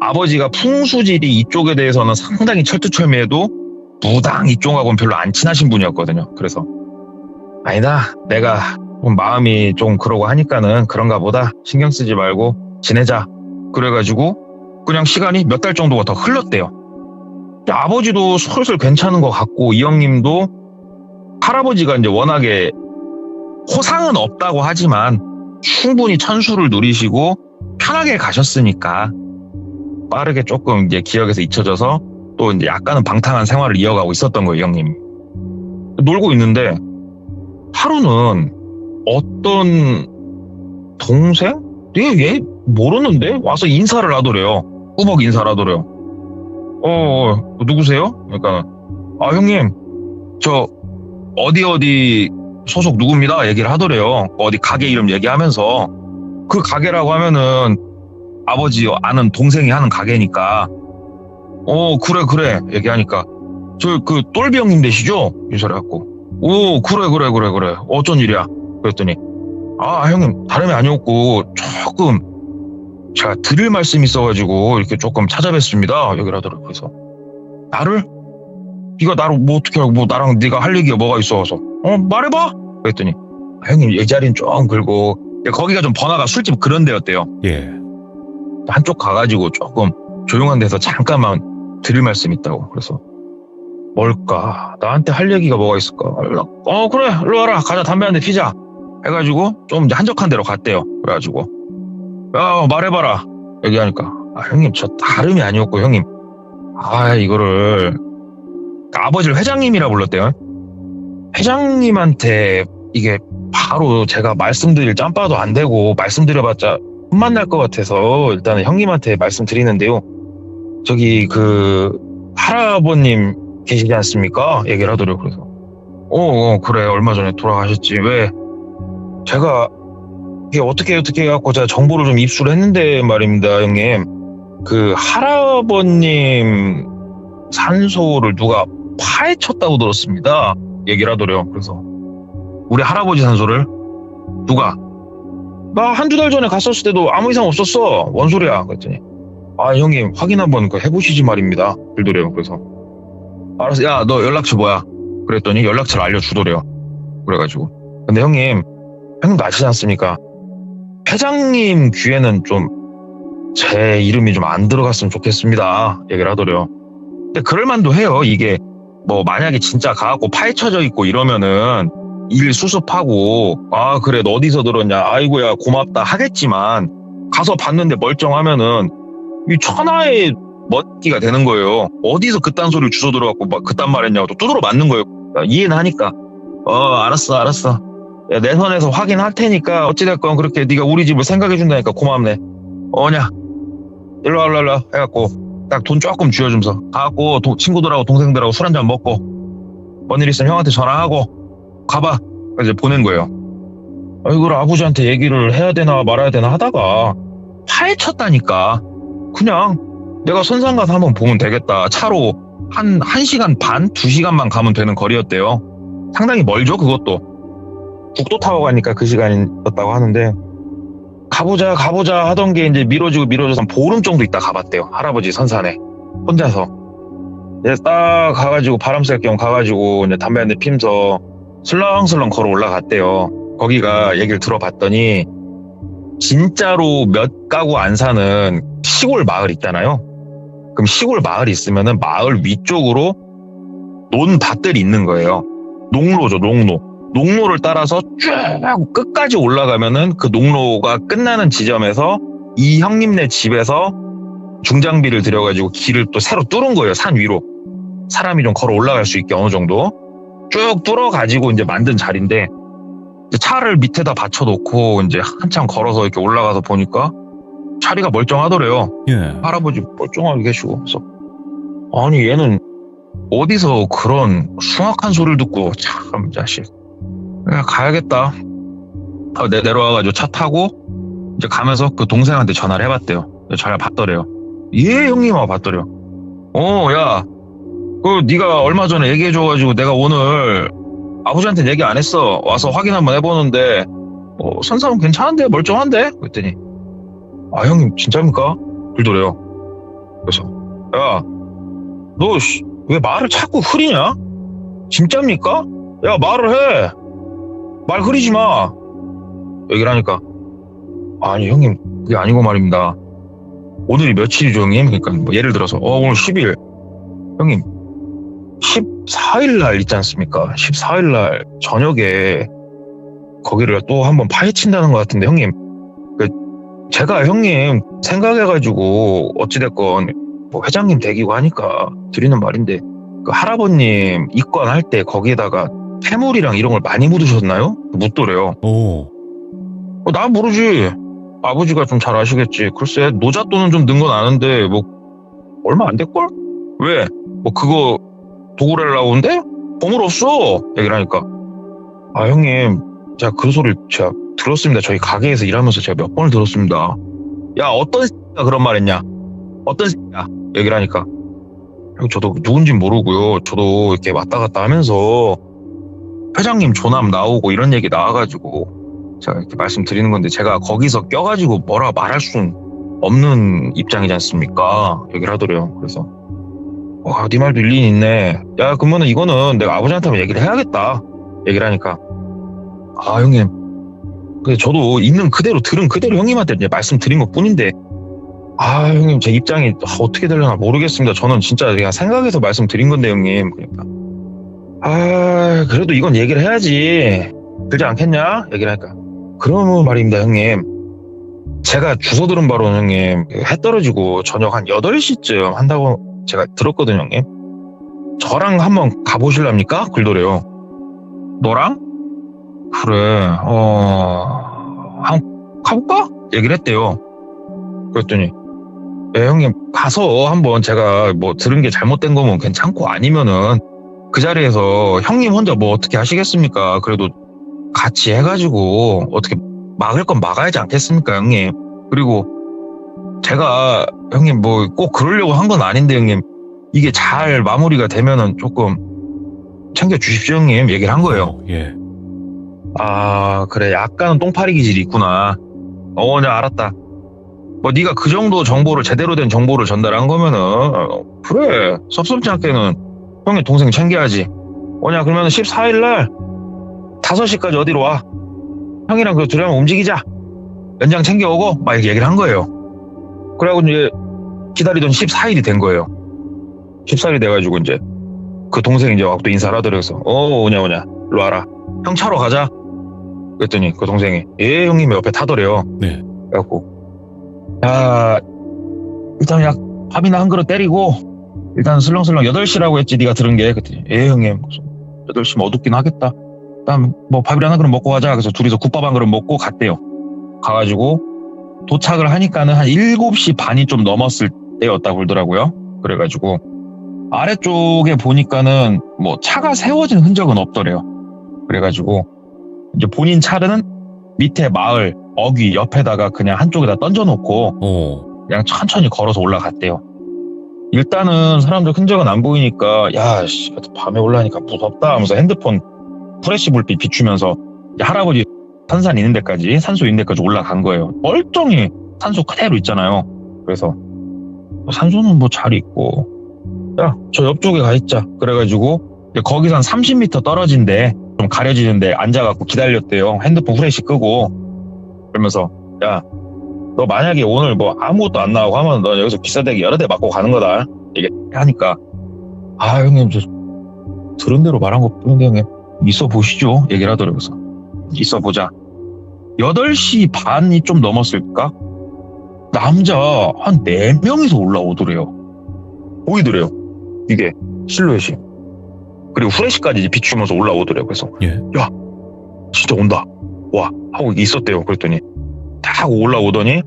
아버지가 풍수지리 이쪽에 대해서는 상당히 철두철미해도 무당 이쪽하고는 별로 안 친하신 분이었거든요. 그래서 아니다 내가 마음이 좀 그러고 하니까는 그런가 보다 신경 쓰지 말고 지내자. 그래가지고 그냥 시간이 몇 달 정도가 더 흘렀대요. 아버지도 슬슬 괜찮은 것 같고 이 형님도 할아버지가 이제 워낙에 호상은 없다고 하지만 충분히 천수를 누리시고 편하게 가셨으니까 빠르게 조금 이제 기억에서 잊혀져서 또 이제 약간은 방탕한 생활을 이어가고 있었던 거예요, 이 형님이. 놀고 있는데 하루는 어떤 동생? 얘 모르는데 와서 인사를 하더래요. 꾸벅 인사를 하더래요. 누구세요? 그러니까 형님 저 어디 소속 누구입니다 얘기를 하더래요. 어디 가게 이름 얘기하면서 그 가게라고 하면은 아버지 아는 동생이 하는 가게니까 그래 얘기하니까 저 그 똘비 형님 되시죠? 인사를 갖고 그래 어쩐 일이야? 그랬더니 형님 다름이 아니었고 조금 제가 드릴 말씀이 있어가지고 이렇게 조금 찾아뵙습니다 얘기를 하더라고요. 그래서 네가 나를 뭐 어떻게 알고 뭐 나랑 네가 할 얘기가 뭐가 있어서 말해봐 그랬더니 형님 이 자리는 좀 긁고 거기가 좀 번화가 술집 그런 데였대요. 예. 한쪽 가가지고 조금 조용한 데서 잠깐만 드릴 말씀이 있다고. 그래서 뭘까 나한테 할 얘기가 뭐가 있을까. 그래 일로 와라 가자 담배 한 대 피자 해가지고 좀 이제 한적한 데로 갔대요. 그래가지고 말해봐라 얘기하니까 형님 저 다름이 아니었고 형님 이거를 아버지를 회장님이라 불렀대요. 회장님한테 이게 바로 제가 말씀드릴 짬바도 안 되고 말씀드려봤자 혼만 날 것 같아서 일단은 형님한테 말씀드리는데요. 저기 그 할아버님 계시지 않습니까? 얘기를 하더라고요. 그래서 그래 얼마 전에 돌아가셨지. 왜 제가 이게 어떻게 해갖고 제가 정보를 좀 입수를 했는데 말입니다, 형님. 그 할아버님 산소를 누가 파헤쳤다고 들었습니다. 얘기를 하더래요. 그래서 우리 할아버지 산소를 누가? 나 한두 달 전에 갔었을 때도 아무 이상 없었어. 뭔 소리야? 그랬더니 아 형님 확인 한번 해보시지 말입니다. 그러더래요. 그래서 알았어. 야 너 연락처 뭐야? 그랬더니 연락처를 알려주더래요. 그래가지고 근데 형님도 아시지 않습니까? 회장님 귀에는 좀 제 이름이 좀 안 들어갔으면 좋겠습니다. 얘기를 하더래요. 근데 그럴만도 해요. 이게 뭐 만약에 진짜 가갖고 파헤쳐져 있고 이러면은 일 수습하고 아 그래 너 어디서 들었냐 아이고야 고맙다 하겠지만 가서 봤는데 멀쩡하면은 이 천하의 멋기가 되는 거예요. 어디서 그딴 소리를 주워 들어갖고 막 그딴 말 했냐고 또 두드러 맞는 거예요. 이해는 하니까 알았어 야, 내 선에서 확인할 테니까 어찌됐건 그렇게 네가 우리 집을 생각해 준다니까 고맙네. 어냐 일로 와 해갖고 딱 돈 조금 쥐어주면서 가갖고 친구들하고 동생들하고 술 한잔 먹고 뭔 일 있으면 형한테 전화하고 가봐. 이제 보낸 거예요. 이걸 아버지한테 얘기를 해야 되나 말아야 되나 하다가 파헤쳤다니까. 그냥 내가 선상 가서 한번 보면 되겠다. 차로 한 1시간 반, 2시간만 가면 되는 거리였대요. 상당히 멀죠, 그것도. 국도 타고 가니까 그 시간이었다고 하는데 가보자 하던 게 이제 미뤄져서 한 보름 정도 있다 가봤대요. 할아버지 선산에 혼자서. 이제 딱 가가지고 바람 쐴 겸 가가지고 이제 담배 한 대 피면서 슬렁슬렁 걸어 올라갔대요. 거기가 얘기를 들어봤더니 진짜로 몇 가구 안 사는 시골 마을 있잖아요. 그럼 시골 마을이 있으면은 마을 위쪽으로 논밭들이 있는 거예요. 농로죠, 농로. 농로를 따라서 쭉 끝까지 올라가면은 그 농로가 끝나는 지점에서 이 형님네 집에서 중장비를 들여가지고 길을 또 새로 뚫은 거예요. 산 위로. 사람이 좀 걸어 올라갈 수 있게 어느 정도. 쭉 뚫어가지고 이제 만든 자리인데 이제 차를 밑에다 받쳐놓고 이제 한참 걸어서 이렇게 올라가서 보니까 자리가 멀쩡하더래요. 예. 할아버지 멀쩡하게 계시고. 그래서 아니 얘는 어디서 그런 숭악한 소리를 듣고 참 자식. 그냥 가야겠다. 내려와가지고 차 타고 이제 가면서 그 동생한테 전화를 해봤대요. 전화 받더래요. 예 형님 하고 받더래요. 야 그 네가 얼마 전에 얘기해줘가지고 내가 오늘 아버지한테 얘기 안 했어. 와서 확인 한번 해보는데 선상은 괜찮은데 멀쩡한데? 그랬더니 아 형님 진짜입니까? 그러더래요. 그래서 야 너 왜 말을 자꾸 흐리냐? 진짜입니까? 야 말을 해. 말 흐리지 마. 얘기를 하니까 아니 형님 그게 아니고 말입니다. 오늘이 며칠이죠 형님? 그러니까 뭐 예를 들어서 오늘 10일 형님 14일 날 있지 않습니까? 14일 날 저녁에 거기를 또 한번 파헤친다는 것 같은데 형님 제가 형님 생각해가지고 어찌됐건 뭐 회장님 댁이고 하니까 드리는 말인데 그 할아버님 입관할 때 거기에다가 태물이랑 이런 걸 많이 묻으셨나요? 묻더래요. 나 모르지. 아버지가 좀 잘 아시겠지. 글쎄 노잣돈은 좀 는 건 아는데 뭐 얼마 안 될걸? 왜? 뭐 그거 도구를 나오는데? 보물 없어. 얘기를 하니까 아 형님 제가 그 소리를 제가 들었습니다. 저희 가게에서 일하면서 제가 몇 번을 들었습니다. 야 어떤 새끼가 그런 말 했냐? 어떤 새끼야? 얘기를 하니까 저도 누군진 모르고요. 저도 이렇게 왔다 갔다 하면서 회장님 조남 나오고 이런 얘기 나와가지고 제가 이렇게 말씀드리는 건데 제가 거기서 껴가지고 뭐라 말할 수는 없는 입장이지 않습니까? 얘기를 하더래요. 그래서 와, 네 말도 일리 있네. 야, 그러면은 이거는 내가 아버지한테 한번 얘기를 해야겠다. 얘기를 하니까 아 형님 근데 저도 있는 그대로 들은 그대로 형님한테 이제 말씀드린 것 뿐인데 아 형님 제 입장이 어떻게 되려나 모르겠습니다. 저는 진짜 그냥 생각해서 말씀드린 건데 형님. 그러니까 아 그래도 이건 얘기를 해야지 그러지 않겠냐? 얘기를 하니까 그러면 말입니다 형님 제가 주소 들은 바로는 형님 해 떨어지고 저녁 한 8시쯤 한다고 제가 들었거든요 형님. 저랑 한번 가보실랍니까? 그러더래요. 너랑? 그래 한번 가볼까? 얘기를 했대요. 그랬더니 예, 형님 가서 한번 제가 뭐 들은 게 잘못된 거면 괜찮고 아니면은 그 자리에서 형님 혼자 뭐 어떻게 하시겠습니까? 그래도 같이 해가지고 어떻게 막을 건 막아야지 않겠습니까, 형님? 그리고 제가 형님 뭐 꼭 그러려고 한 건 아닌데 형님 이게 잘 마무리가 되면은 조금 챙겨주십시오 형님 얘기를 한 거예요. 예. 아 그래 약간은 똥파리 기질이 있구나. 그냥 알았다. 뭐 네가 그 정도 정보를 제대로 된 정보를 전달한 거면은 그래 섭섭지 않게는 형의 동생 챙겨야지. 그러면은 14일날 5시까지 어디로 와. 형이랑 그 둘이 한번 움직이자. 연장 챙겨오고 막 이렇게 얘기를 한 거예요. 그래가지고 이제 기다리던 14일이 된 거예요. 14일이 돼가지고 이제 그 동생이 이제 와서 또 인사를 하더라고요. 오냐 일로 와라. 형 차로 가자. 그랬더니 그 동생이 예 형님 옆에 타더래요. 네. 그래갖고 야 일단 약 밥이나 한 그릇 때리고 일단 슬렁슬렁 8시라고 했지 네가 들은 게. 그랬더니 예 형님 8시면 어둡긴 하겠다. 일단 뭐 밥이나 한 그릇 먹고 가자. 그래서 둘이서 국밥 한 그릇 먹고 갔대요. 가가지고 도착을 하니까는 한 7시 반이 좀 넘었을 때였다고 그러더라고요. 그래가지고 아래쪽에 보니까는 뭐 차가 세워진 흔적은 없더래요. 그래가지고 이제 본인 차는 밑에 마을 어귀 옆에다가 그냥 한쪽에다 던져놓고 그냥 천천히 걸어서 올라갔대요. 일단은 사람들 흔적은 안 보이니까 야 씨 밤에 올라가니까 무섭다 하면서 핸드폰 프레시 불빛 비추면서 할아버지 산산 있는 데까지 산소 있는 데까지 올라간 거예요. 멀쩡히 산소 그대로 있잖아요. 그래서 산소는 뭐 잘 있고 야 저 옆쪽에 가 있자. 그래가지고 거기서 한 30m 떨어진데 좀 가려지는데 앉아갖고 기다렸대요. 핸드폰 후레쉬 끄고. 그러면서 야 너 만약에 오늘 뭐 아무것도 안 나오고 하면 너 여기서 기사대기 여러 대 맞고 가는 거다. 얘기하니까 아 형님 저 들은 대로 말한 거 뿐인데 형님 있어 보시죠. 얘기를 하더라고요. 그래서 있어 보자. 8시 반이 좀 넘었을까? 남자 한 4명이서 올라오더래요. 보이더래요. 이게 실루엣이. 그리고 후레쉬까지 이제 비추면서 올라오더래요. 그래서 예. 야 진짜 온다. 와 하고 있었대요. 그랬더니 딱 하고 올라오더니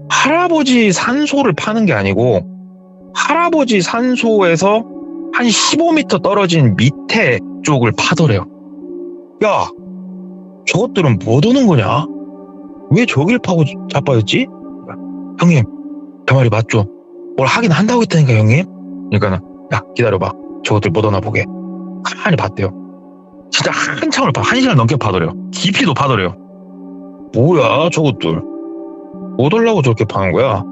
할아버지 산소를 파는 게 아니고 할아버지 산소에서 한 15m 떨어진 밑에 쪽을 파더래요. 야 저것들은 뭐 도는 거냐? 왜 저길 파고 자빠졌지? 형님 그 말이 맞죠? 뭘 하긴 한다고 했다니까 형님. 그러니까는 야 기다려봐. 저것들 못 오나 보게. 가만히 봤대요. 진짜 한참을 1시간 넘게 파더래요. 깊이도 파더래요. 뭐야 저것들 못 오려고 저렇게 파는 거야.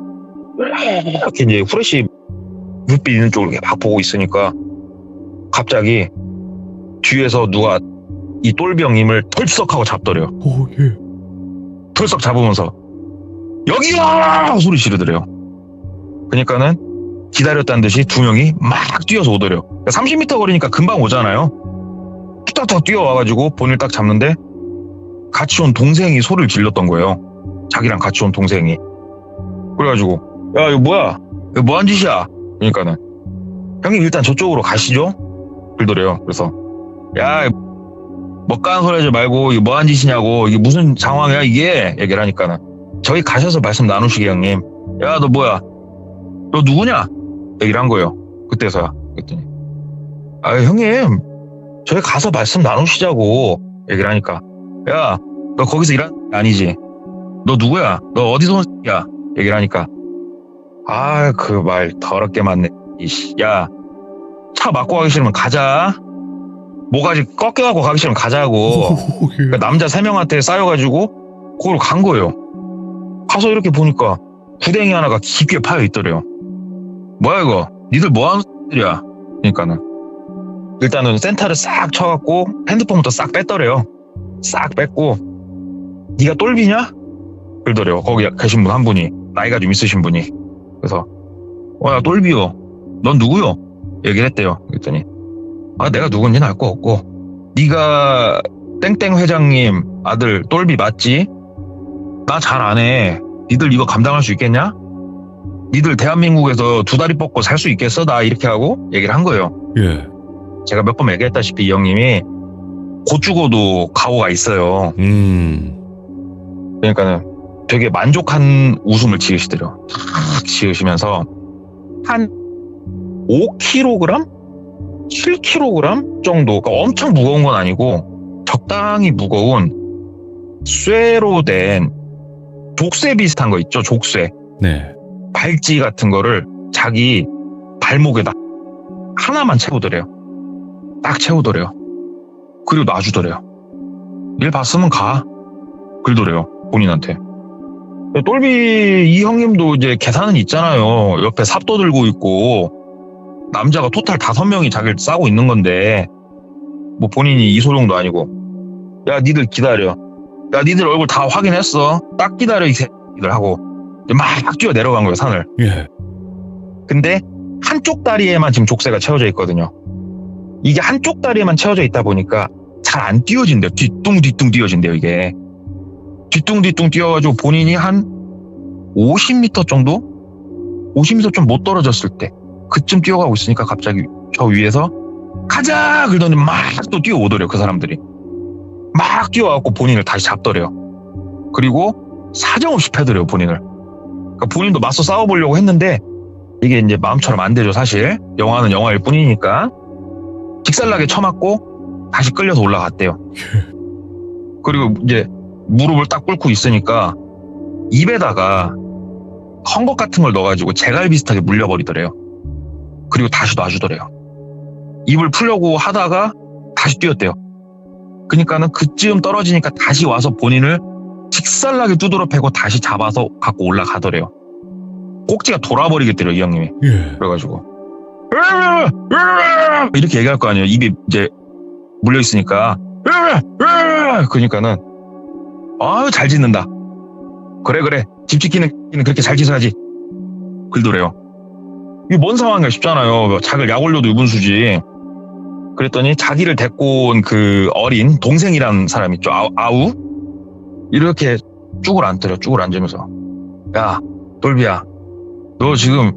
이렇게 이제 후레쉬 불빛 있는 쪽을 막 보고 있으니까 갑자기 뒤에서 누가 이 똘병님을 털썩하고 잡더래요. 예. 털썩 잡으면서 여기야 소리 지르더래요. 그러니까는 기다렸다는 듯이 2명이 막 뛰어서 오더래요. 30m 거리니까 금방 오잖아요. 뚝딱뚝 뛰어와가지고 본인을 딱 잡는데 같이 온 동생이 소리를 질렀던 거예요. 자기랑 같이 온 동생이. 그래가지고 야 이거 뭐야? 이거 뭐한 짓이야? 그러니까는 형님 일단 저쪽으로 가시죠. 그러더래요. 그래서 야 먹가는 소리 하지 말고 이게 뭐한 짓이냐고 이게 무슨 상황이야 이게 얘기를 하니까는 저기 가셔서 말씀 나누시게 형님. 야 너 뭐야? 너 누구냐? 얘기를 한 거예요. 그때서야. 그랬더니 아 형님 저기 가서 말씀 나누시자고 얘기를 하니까 야 너 거기서 일하는 게 아니지? 너 누구야? 너 어디서 온 새끼야? 얘기를 하니까 아 그 말 더럽게 맞네. 이씨 야 차 막고 가기 싫으면 가자. 뭐가지 꺾여갖고 가기 싫으면 가자고. 그러니까 남자 3명한테 쌓여가지고 거기로 간 거예요. 가서 이렇게 보니까 구덩이 하나가 깊게 파여 있더래요. 뭐야 이거? 니들 뭐하는 새끼들이야? 그러니까는 일단은 센터를 싹 쳐갖고 핸드폰부터 싹 뺐더래요. 싹 뺐고 니가 똘비냐? 그러더래요. 거기 계신 분 한 분이 나이가 좀 있으신 분이. 그래서 나 똘비요. 넌 누구요? 얘기를 했대요. 그랬더니 아 내가 누군지는 알 거 없고 네가 땡땡 회장님 아들 똘비 맞지? 나 잘 안 해. 니들 이거 감당할 수 있겠냐? 니들 대한민국에서 2다리 뻗고 살 수 있겠어? 나 이렇게 하고 얘기를 한 거예요. 예. 제가 몇 번 얘기했다시피 이 형님이 곧 죽어도 각오가 있어요. 그러니까는 되게 만족한 웃음을 지으시더래요. 탁 지으시면서 한 5kg? 7kg 정도, 그러니까 엄청 무거운 건 아니고 적당히 무거운 쇠로 된 족쇄 비슷한 거 있죠? 족쇄. 네. 발찌 같은 거를 자기 발목에다 하나만 채우더래요. 딱 채우더래요. 그리고 놔주더래요. 일 봤으면 가. 그러더래요. 본인한테. 똘비 이 형님도 이제 계산은 있잖아요. 옆에 삽도 들고 있고 남자가 토탈 5명이 자기를 싸고 있는 건데 뭐 본인이 이소룡도 아니고 야 니들 기다려. 야 니들 얼굴 다 확인했어. 딱 기다려 이 새끼들 하고 막 뛰어 내려간 거예요 산을. 예. 근데 한쪽 다리에만 지금 족쇄가 채워져 있거든요. 이게 한쪽 다리에만 채워져 있다 보니까 잘 안 뛰어진대요. 뒤뚱뒤뚱 뛰어진대요 이게. 뒤뚱뒤뚱 뛰어가지고 본인이 한 50m 정도? 50m 좀 못 떨어졌을 때 그쯤 뛰어가고 있으니까 갑자기 저 위에서 가자! 그러더니 막 또 뛰어오더래요 그 사람들이. 막 뛰어와갖고 본인을 다시 잡더래요. 그리고 사정없이 패더래요 본인을. 그러니까 본인도 맞서 싸워보려고 했는데 이게 이제 마음처럼 안 되죠 사실. 영화는 영화일 뿐이니까. 직살나게 쳐맞고 다시 끌려서 올라갔대요. 그리고 이제 무릎을 딱 꿇고 있으니까 입에다가 헝겊 같은 걸 넣어가지고 재갈 비슷하게 물려버리더래요. 그리고 다시 놔주더래요. 입을 풀려고 하다가 다시 뛰었대요. 그러니까는 그쯤 떨어지니까 다시 와서 본인을 직살나게 두드러 패고 다시 잡아서 갖고 올라가더래요. 꼭지가 돌아버리겠대요 이 형님이. 예. 그래가지고 이렇게 얘기할 거 아니에요. 입이 이제 물려 있으니까. 그러니까는 아유 잘 짖는다. 그래 집 지키는 그렇게 잘 짖어야지. 그러더래요. 이게 뭔 상황인가 싶잖아요. 자기를 약 올려도 유분수지. 그랬더니 자기를 데리고 온 그 어린 동생이라는 사람 있죠. 아우 이렇게 쭉을 앉더래요. 쭉을 앉으면서 야 똘비야 너 지금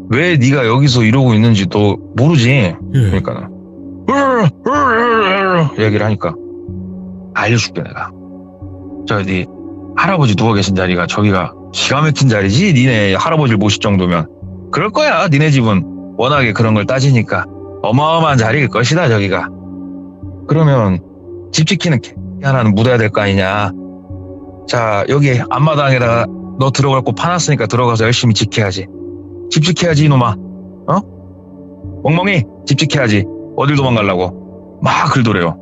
왜 네가 여기서 이러고 있는지 너 모르지? 예. 그러니까는 얘기를 하니까 알려줄게 내가. 저기 할아버지 누워 계신 자리가 저기가 기가 막힌 자리지. 니네 할아버지를 모실 정도면 그럴 거야. 니네 집은 워낙에 그런 걸 따지니까 어마어마한 자리일 것이다 저기가. 그러면 집 지키는 개 하나는 묻어야 될 거 아니냐. 자 여기 앞마당에다가 너 들어갈 곳 파놨으니까 들어가서 열심히 지켜야지. 집 지켜야지 이놈아. 어? 멍멍이 집 지켜야지. 어딜 도망가려고. 막 그러더래요.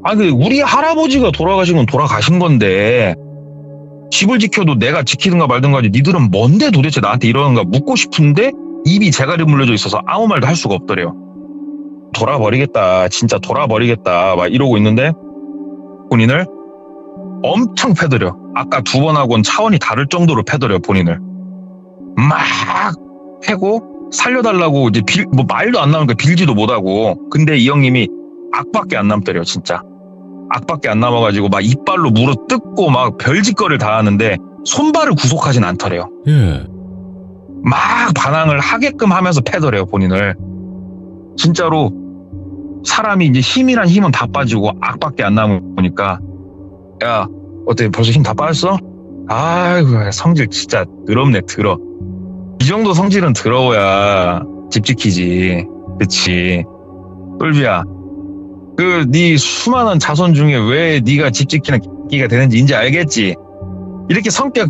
아니 우리 할아버지가 돌아가신 건 돌아가신 건데 집을 지켜도 내가 지키든가 말든가 하지. 니들은 뭔데 도대체 나한테 이러는가 묻고 싶은데 입이 재갈이 물려져 있어서 아무 말도 할 수가 없더래요. 돌아버리겠다. 진짜 돌아버리겠다. 막 이러고 있는데 본인을 엄청 패더려. 아까 2번하고는 차원이 다를 정도로 패더려 본인을. 막 패고 살려달라고 이제 뭐 말도 안 나오니까 빌지도 못하고. 근데 이 형님이 악밖에 안 남더래요 진짜. 악밖에 안 남아가지고 막 이빨로 물어 뜯고 막 별짓거리를 다 하는데 손발을 구속하진 않더래요. 예. 막 반항을 하게끔 하면서 패더래요 본인을. 진짜로 사람이 이제 힘이란 힘은 다 빠지고 악밖에 안 남으니까 야 어때 벌써 힘 다 빠졌어? 아이고 성질 진짜 더럽네. 더러. 이 정도 성질은 더러워야 집 지키지. 그치. 똘비야 그 네 수많은 자손 중에 왜 네가 집 지키는 끼가 되는지 이제 알겠지. 이렇게 성격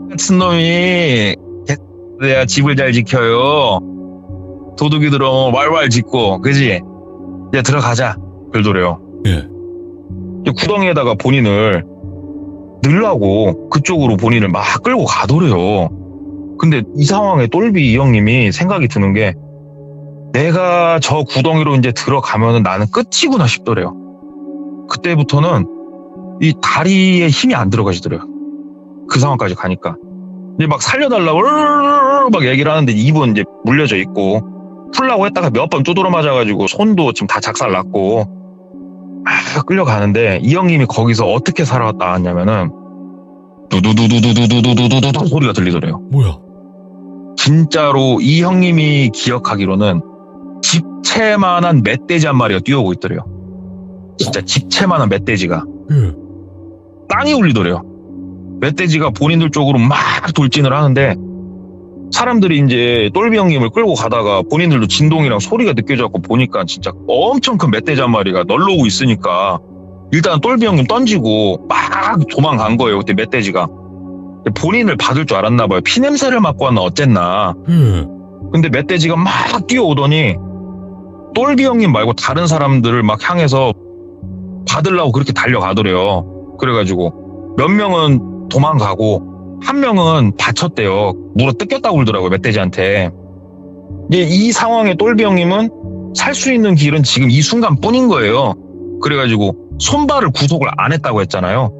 같은 놈이 개야 집을 잘 지켜요. 도둑이 들어오면 왈왈 짖고 그지. 이제 들어가자. 그러더래요. 예. 구덩이에다가 본인을 넣으려고 그쪽으로 본인을 막 끌고 가더래요. 근데 이 상황에 똘비 이 형님이 생각이 드는 게 내가 저 구덩이로 이제 들어가면은 나는 끝이구나 싶더래요. 그때부터는 이 다리에 힘이 안 들어가시더래요. 그 상황까지 가니까. 이제 막 살려달라고 막 얘기를 하는데 입은 이제 물려져 있고 풀라고 했다가 몇 번 두드러 맞아가지고 손도 지금 다 작살났고 막 끌려가는데 이 형님이 거기서 어떻게 살아왔다 하냐면은 두두두두두두두두두두 소리가 들리더래요. 뭐야? 진짜로 이 형님이 기억하기로는 집채만한 멧돼지 한 마리가 뛰어오고 있더래요. 진짜 집채만한 멧돼지가. 예. 땅이 울리더래요. 멧돼지가 본인들 쪽으로 막 돌진을 하는데 사람들이 이제 똘비 형님을 끌고 가다가 본인들도 진동이랑 소리가 느껴져갖고 보니까 진짜 엄청 큰 멧돼지 한 마리가 널러오고 있으니까 일단 똘비 형님 던지고 막 도망간 거예요. 그때 멧돼지가. 본인을 받을 줄 알았나 봐요. 피냄새를 맡고 왔나 어쨌나. 근데 멧돼지가 막 뛰어오더니 똘비 형님 말고 다른 사람들을 막 향해서 받으려고 그렇게 달려가더래요. 그래가지고 몇 명은 도망가고 한 명은 다쳤대요. 물어 뜯겼다고 그러더라고요. 멧돼지한테. 이 상황에 똘비 형님은 살 수 있는 길은 지금 이 순간뿐인 거예요. 그래가지고 손발을 구속을 안 했다고 했잖아요.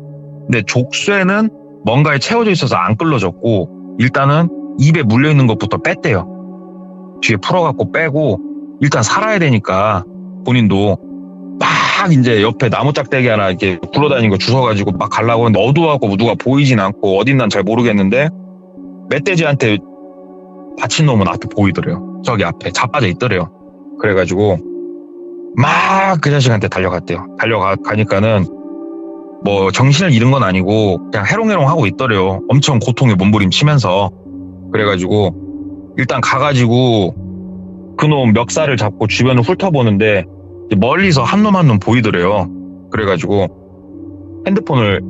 근데 족쇄는 뭔가에 채워져 있어서 안 끌러졌고 일단은 입에 물려있는 것부터 뺐대요. 뒤에 풀어갖고 빼고 일단 살아야 되니까 본인도 막 이제 옆에 나무 짝대기 하나 이렇게 굴러다니는 거 주워가지고 막 가려고 하는데 어두워갖고 누가 보이진 않고 어딘 난 잘 모르겠는데 멧돼지한테 다친 놈은 앞에 보이더래요. 저기 앞에 자빠져 있더래요. 그래가지고 막 그 자식한테 달려갔대요. 달려가니까는 뭐 정신을 잃은 건 아니고 그냥 해롱해롱 하고 있더래요. 엄청 고통에 몸부림치면서. 그래가지고 일단 가가지고 그놈 멱살을 잡고 주변을 훑어보는데 멀리서 한 놈 한 놈 보이더래요. 그래가지고 핸드폰을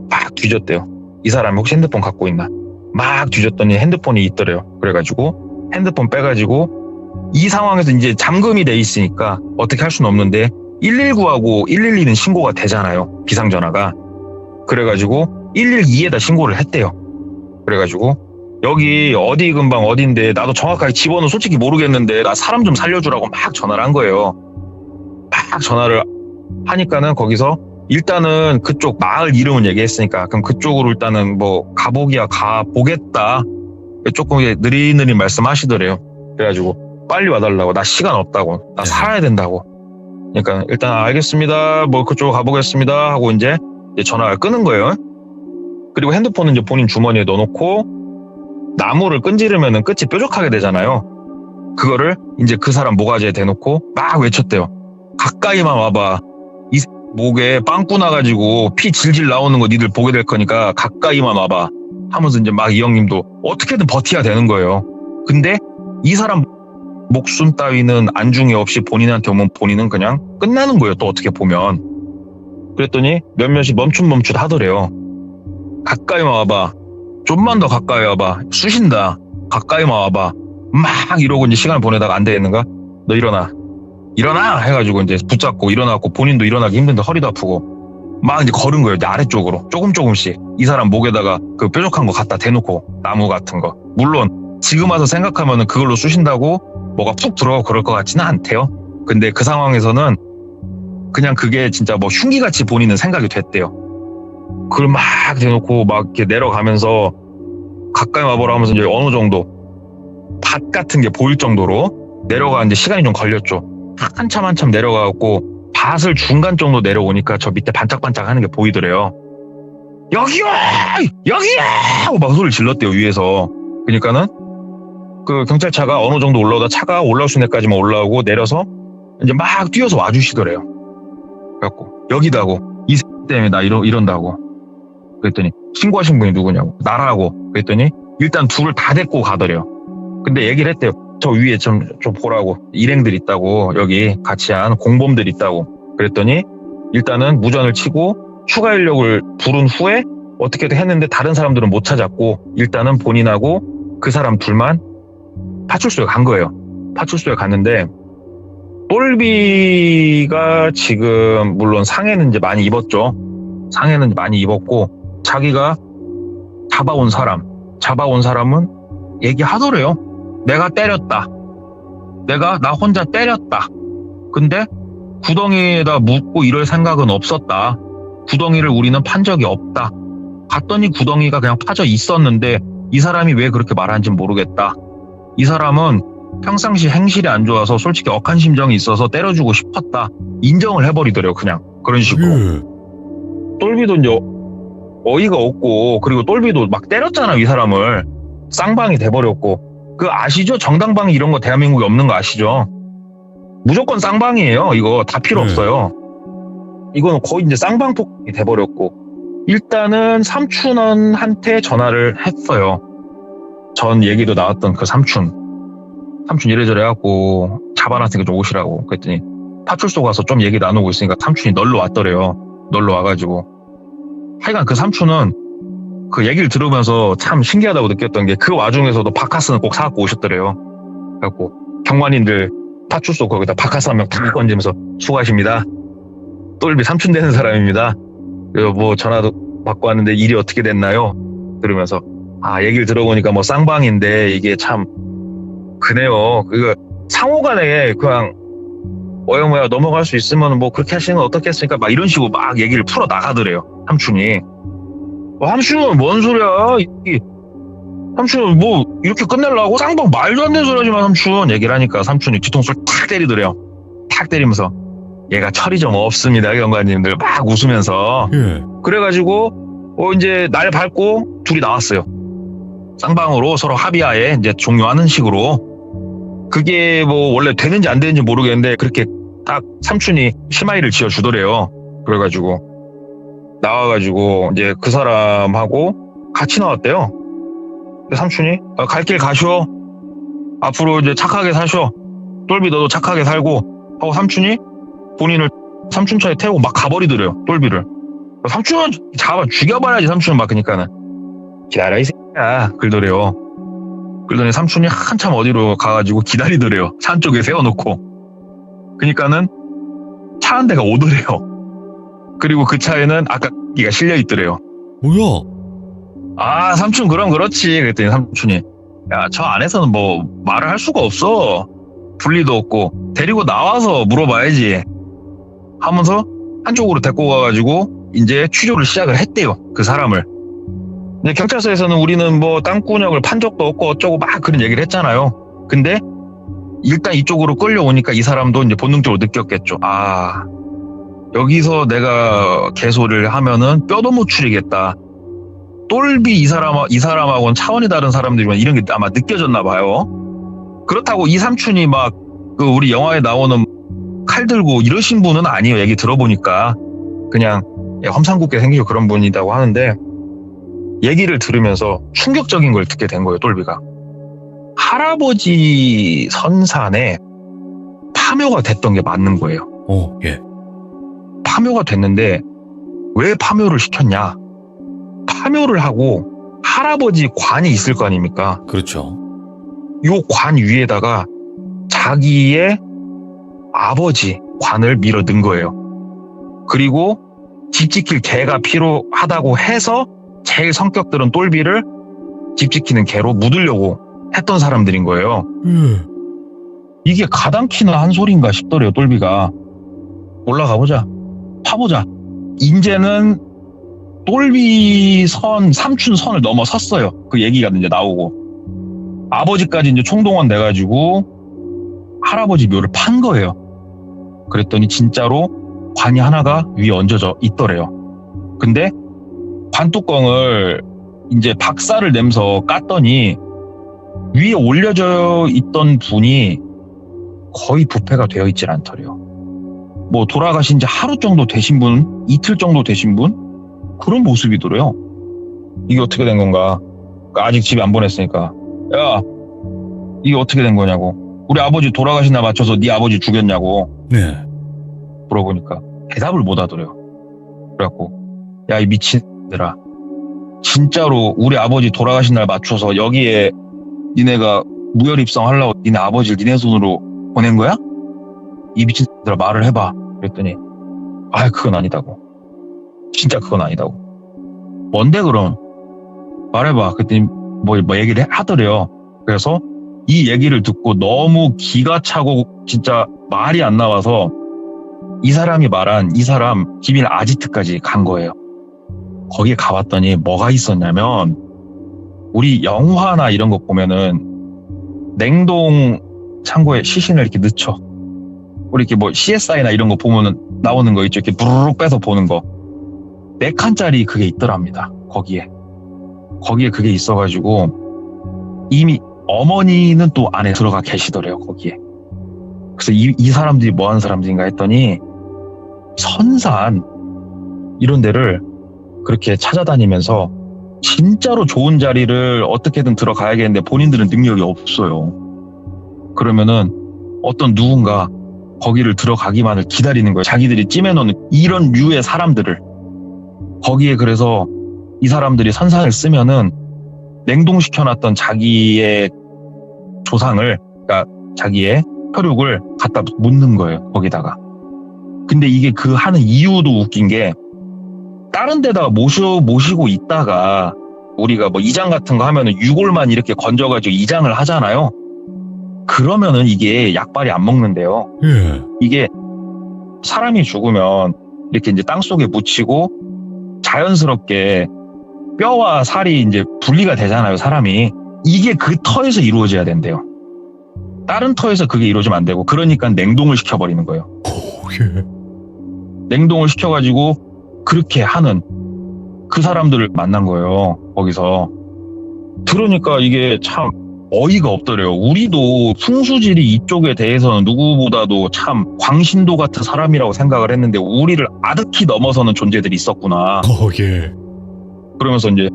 막 뒤졌대요. 이 사람이 혹시 핸드폰 갖고 있나? 막 뒤졌더니 핸드폰이 있더래요. 그래가지고 핸드폰 빼가지고 이 상황에서 이제 잠금이 돼 있으니까 어떻게 할 수는 없는데 119하고 112는 신고가 되잖아요. 비상전화가. 그래가지고 112에다 신고를 했대요. 그래가지고 여기 어디 근방 어딘데 나도 정확하게 집어는 솔직히 모르겠는데 나 사람 좀 살려주라고 막 전화를 한 거예요. 막 전화를 하니까는 거기서 일단은 그쪽 마을 이름은 얘기했으니까 그럼 그쪽으로 일단은 뭐 가보기야 가보겠다. 조금 느릿느릿 말씀하시더래요. 그래가지고 빨리 와달라고. 나 시간 없다고. 나 살아야 된다고. 그러니까 일단 알겠습니다. 뭐 그쪽으로 가보겠습니다 하고 이제 전화를 끊은 거예요. 그리고 핸드폰은 이제 본인 주머니에 넣어놓고 나무를 끈지르면은 끝이 뾰족하게 되잖아요. 그거를 이제 그 사람 모가지에 대놓고 막 외쳤대요. 가까이만 와봐. 이 목에 빵꾸 나가지고 피 질질 나오는 거 니들 보게 될 거니까 가까이만 와봐. 하면서 이제 막 이 형님도 어떻게든 버텨야 되는 거예요. 근데 이 사람 목숨 따위는 안중에 없이 본인한테 오면 본인은 그냥 끝나는 거예요. 또 어떻게 보면. 그랬더니 몇몇이 멈춤 하더래요. 가까이만 와봐. 좀만 더 가까이 와봐. 쑤신다. 가까이만 와봐. 막 이러고 이제 시간을 보내다가 안 되겠는가? 너 일어나 해가지고 이제 붙잡고 일어나고 본인도 일어나기 힘든데 허리도 아프고 막 이제 걸은 거예요. 이제 아래쪽으로 조금씩 이 사람 목에다가 그 뾰족한 거 갖다 대놓고 나무 같은 거. 물론 지금 와서 생각하면은 그걸로 쑤신다고 뭐가 푹 들어가고 그럴 것 같지는 않대요. 근데 그 상황에서는 그냥 그게 진짜 뭐 흉기같이 본인은 생각이 됐대요. 그걸 막 대놓고 막 이렇게 내려가면서 가까이 와보라 하면서 이제 어느 정도 밭 같은 게 보일 정도로 내려가는데 시간이 좀 걸렸죠. 한참 내려가고 밭을 중간 정도 내려오니까 저 밑에 반짝반짝 하는 게 보이더래요. 여기요! 하고 막 소리를 질렀대요, 위에서. 그러니까는 그 경찰차가 어느 정도 올라오다 차가 올라올 수 있는 데까지만 올라오고 내려서 이제 막 뛰어서 와주시더래요. 그래갖고 여기다고 이 때문에 나 이런다고. 그랬더니 신고하신 분이 누구냐고. 나라고. 그랬더니 일단 둘을 다 데리고 가더래요. 근데 얘기를 했대요. 저 위에 좀 보라고. 일행들 있다고. 여기 같이 한 공범들 있다고. 그랬더니 일단은 무전을 치고 추가 인력을 부른 후에 어떻게든 했는데 다른 사람들은 못 찾았고 일단은 본인하고 그 사람 둘만 파출소에 간 거예요. 파출소에 갔는데 똘비가 지금 물론 상해는 이제 많이 입었죠. 상해는 많이 입었고 자기가 잡아온 사람은 얘기하더래요. 내가 때렸다. 나 혼자 때렸다. 근데 구덩이에다 묻고 이럴 생각은 없었다. 구덩이를 우리는 판 적이 없다. 갔더니 구덩이가 그냥 파져 있었는데 이 사람이 왜 그렇게 말하는지 모르겠다. 이 사람은 평상시 행실이 안 좋아서 솔직히 억한 심정이 있어서 때려주고 싶었다. 인정을 해버리더래요. 그냥 그런 식으로. 똘비도 이제 어이가 없고 그리고 똘비도 막 때렸잖아요. 이 사람을. 쌍방이 돼버렸고. 그 아시죠? 정당방위 이런 거 대한민국에 없는 거 아시죠? 무조건 쌍방이에요. 이거 다 필요 없어요. 이거는 거의 이제 쌍방폭이 돼버렸고 일단은 삼촌한테 전화를 했어요. 전 얘기도 나왔던 그 삼촌 이래저래 해갖고 잡아놨으니까 좀 오시라고. 그랬더니 파출소 가서 좀 얘기 나누고 있으니까 삼촌이 널로 왔더래요. 놀러 와가지고. 하여간 그 삼촌은 그 얘기를 들으면서 참 신기하다고 느꼈던 게 그 와중에서도 바카스는 꼭 사갖고 오셨더래요. 그래갖고 경관님들 파출소 거기다 바카스 한 명 탁 건지면서 수고하십니다. 똘비 삼촌 되는 사람입니다. 그리고 뭐 전화도 받고 왔는데 일이 어떻게 됐나요? 들으면서 얘기를 들어보니까 뭐 쌍방인데 이게 참 그네요. 그거 상호간에 그냥 어여머야 넘어갈 수 있으면 뭐 그렇게 하시는 건 어떻겠습니까? 막 이런 식으로 막 얘기를 풀어 나가더래요. 삼촌이. 삼촌은 뭔 소리야? 삼촌은 뭐 이렇게 끝내려고 쌍방 말도 안 되는 소리 하지만 삼촌 얘기를 하니까 삼촌이 뒤통수를 탁 때리더래요. 탁 때리면서 얘가 철이 좀 없습니다. 경관님들 막 웃으면서. 예. 그래가지고 이제 날 밟고 둘이 나왔어요. 쌍방으로 서로 합의하에 이제 종료하는 식으로. 그게 뭐 원래 되는지 안 되는지 모르겠는데 그렇게 딱 삼촌이 심하이를 지어주더래요. 그래가지고 나와가지고 이제 그 사람하고 같이 나왔대요. 근데 삼촌이 갈 길 가쇼. 앞으로 이제 착하게 사쇼. 똘비 너도 착하게 살고 하고 삼촌이 본인을 삼촌 차에 태우고 막 가버리더래요. 똘비를. 삼촌은 잡아 죽여봐야지 삼촌은 막 그러니까는 기다려 이 새끼야 그러더래요. 그러더니 삼촌이 한참 어디로 가가지고 기다리더래요. 산 쪽에 세워놓고. 그러니까는 차 한 대가 오더래요. 그리고 그 차에는 아까기가 실려있더래요. 뭐야? 삼촌 그럼 그렇지. 그랬더니 삼촌이 야, 저 안에서는 뭐 말을 할 수가 없어. 분리도 없고 데리고 나와서 물어봐야지 하면서 한쪽으로 데리고 가가지고 이제 취조를 시작을 했대요. 그 사람을. 근데 경찰서에서는 우리는 뭐 땅구녕을 판 적도 없고 어쩌고 막 그런 얘기를 했잖아요. 근데 일단 이쪽으로 끌려오니까 이 사람도 이제 본능적으로 느꼈겠죠. 여기서 내가 개소리를 하면은 뼈도 못 추리겠다. 똘비 이 사람하고는 차원이 다른 사람들이면 이런 게 아마 느껴졌나 봐요. 그렇다고 이 삼촌이 막 그 우리 영화에 나오는 칼 들고 이러신 분은 아니에요. 얘기 들어보니까 그냥 험상궂게 생기고 그런 분이라고 하는데 얘기를 들으면서 충격적인 걸 듣게 된 거예요. 똘비가. 할아버지 선산에 파묘가 됐던 게 맞는 거예요. 예. 파묘가 됐는데 왜 파묘를 시켰냐? 파묘를 하고 할아버지 관이 있을 거 아닙니까? 그렇죠. 요 관 위에다가 자기의 아버지 관을 밀어 넣은 거예요. 그리고 집 지킬 개가 필요하다고 해서 제일 성격들은 똘비를 집 지키는 개로 묻으려고 했던 사람들인 거예요. 이게 가당키나 한 소리인가 싶더래요. 똘비가. 올라가보자. 파보자. 이제는 똘비 삼촌 선을 넘어섰어요. 그 얘기가 이제 나오고. 아버지까지 이제 총동원 돼가지고 할아버지 묘를 판 거예요. 그랬더니 진짜로 관이 하나가 위에 얹어져 있더래요. 근데 관뚜껑을 이제 박살을 내면서 깠더니 위에 올려져 있던 분이 거의 부패가 되어 있질 않더래요. 뭐 돌아가신 지 하루 정도 되신 분, 이틀 정도 되신 분? 그런 모습이더래요. 이게 어떻게 된 건가? 아직 집에 안 보냈으니까. 야, 이게 어떻게 된 거냐고. 우리 아버지 돌아가신 날 맞춰서 네 아버지 죽였냐고. 네. 물어보니까 대답을 못 하더래요. 그래갖고 야, 이 미친들아. 진짜로 우리 아버지 돌아가신 날 맞춰서 여기에 니네가 무혈 입성하려고 니네 아버지를 니네 손으로 보낸 거야? 이 미친들아 말을 해봐. 그랬더니 그건 아니다고. 진짜 그건 아니다고. 뭔데 그럼? 말해봐. 그랬더니 뭐 얘기를 하더래요. 그래서 이 얘기를 듣고 너무 기가 차고 진짜 말이 안 나와서 이 사람이 말한 이 사람 기밀 아지트까지 간 거예요. 거기에 가봤더니 뭐가 있었냐면 우리 영화나 이런 거 보면은 냉동 창고에 시신을 이렇게 넣죠. 우리 이렇게 뭐 CSI나 이런 거 보면은 나오는 거 있죠. 이렇게 부르륵 빼서 보는 거. 4칸짜리 그게 있더랍니다. 거기에 그게 있어가지고 이미 어머니는 또 안에 들어가 계시더래요. 거기에. 그래서 이 사람들이 뭐 하는 사람들인가 했더니 선산 이런 데를 그렇게 찾아다니면서 진짜로 좋은 자리를 어떻게든 들어가야겠는데 본인들은 능력이 없어요. 그러면은 어떤 누군가 거기를 들어가기만을 기다리는 거예요. 자기들이 찜해놓는 이런 류의 사람들을. 거기에 그래서 이 사람들이 선산을 쓰면은 냉동시켜놨던 자기의 조상을, 그러니까 자기의 혈육을 갖다 묻는 거예요. 거기다가. 근데 이게 그 하는 이유도 웃긴 게, 다른 데다가 모시고 있다가 우리가 뭐 이장 같은 거 하면은 유골만 이렇게 건져가지고 이장을 하잖아요. 그러면은 이게 약발이 안 먹는데요. 예. 이게 사람이 죽으면 이렇게 이제 땅 속에 묻히고 자연스럽게 뼈와 살이 이제 분리가 되잖아요, 사람이. 이게 그 터에서 이루어져야 된대요. 다른 터에서 그게 이루어지면 안 되고, 그러니까 냉동을 시켜버리는 거예요. 예. 냉동을 시켜가지고 그렇게 하는 그 사람들을 만난 거예요, 거기서. 들으니까 이게 참 어이가 없더래요. 우리도 풍수지리 이쪽에 대해서는 누구보다도 참 광신도 같은 사람이라고 생각을 했는데, 우리를 아득히 넘어서는 존재들이 있었구나. 예. 그러면서 이제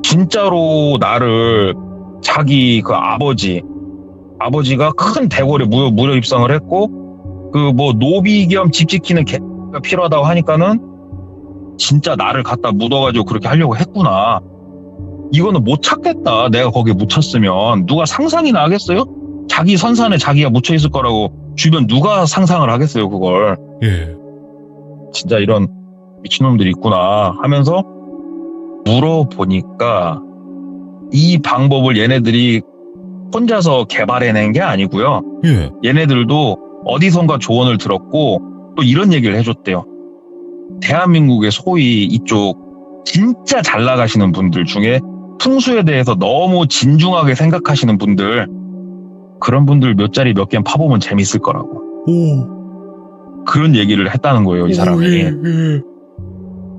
진짜로 나를 자기 그 아버지가 큰 대궐에 무료 입성을 했고, 그 뭐 노비 겸 집 지키는 개가 필요하다고 하니까는 진짜 나를 갖다 묻어가지고 그렇게 하려고 했구나. 이거는 못 찾겠다. 내가 거기에 묻혔으면. 누가 상상이나 하겠어요? 자기 선산에 자기가 묻혀 있을 거라고 주변 누가 상상을 하겠어요, 그걸. 예. 진짜 이런 미친놈들이 있구나 하면서 물어보니까, 이 방법을 얘네들이 혼자서 개발해낸 게 아니고요. 예. 얘네들도 어디선가 조언을 들었고 또 이런 얘기를 해줬대요. 대한민국의 소위 이쪽 진짜 잘 나가시는 분들 중에 풍수에 대해서 너무 진중하게 생각하시는 분들, 그런 분들 몇 자리 몇 개는 파보면 재밌을 거라고. 오. 그런 얘기를 했다는 거예요, 이 사람이. 예.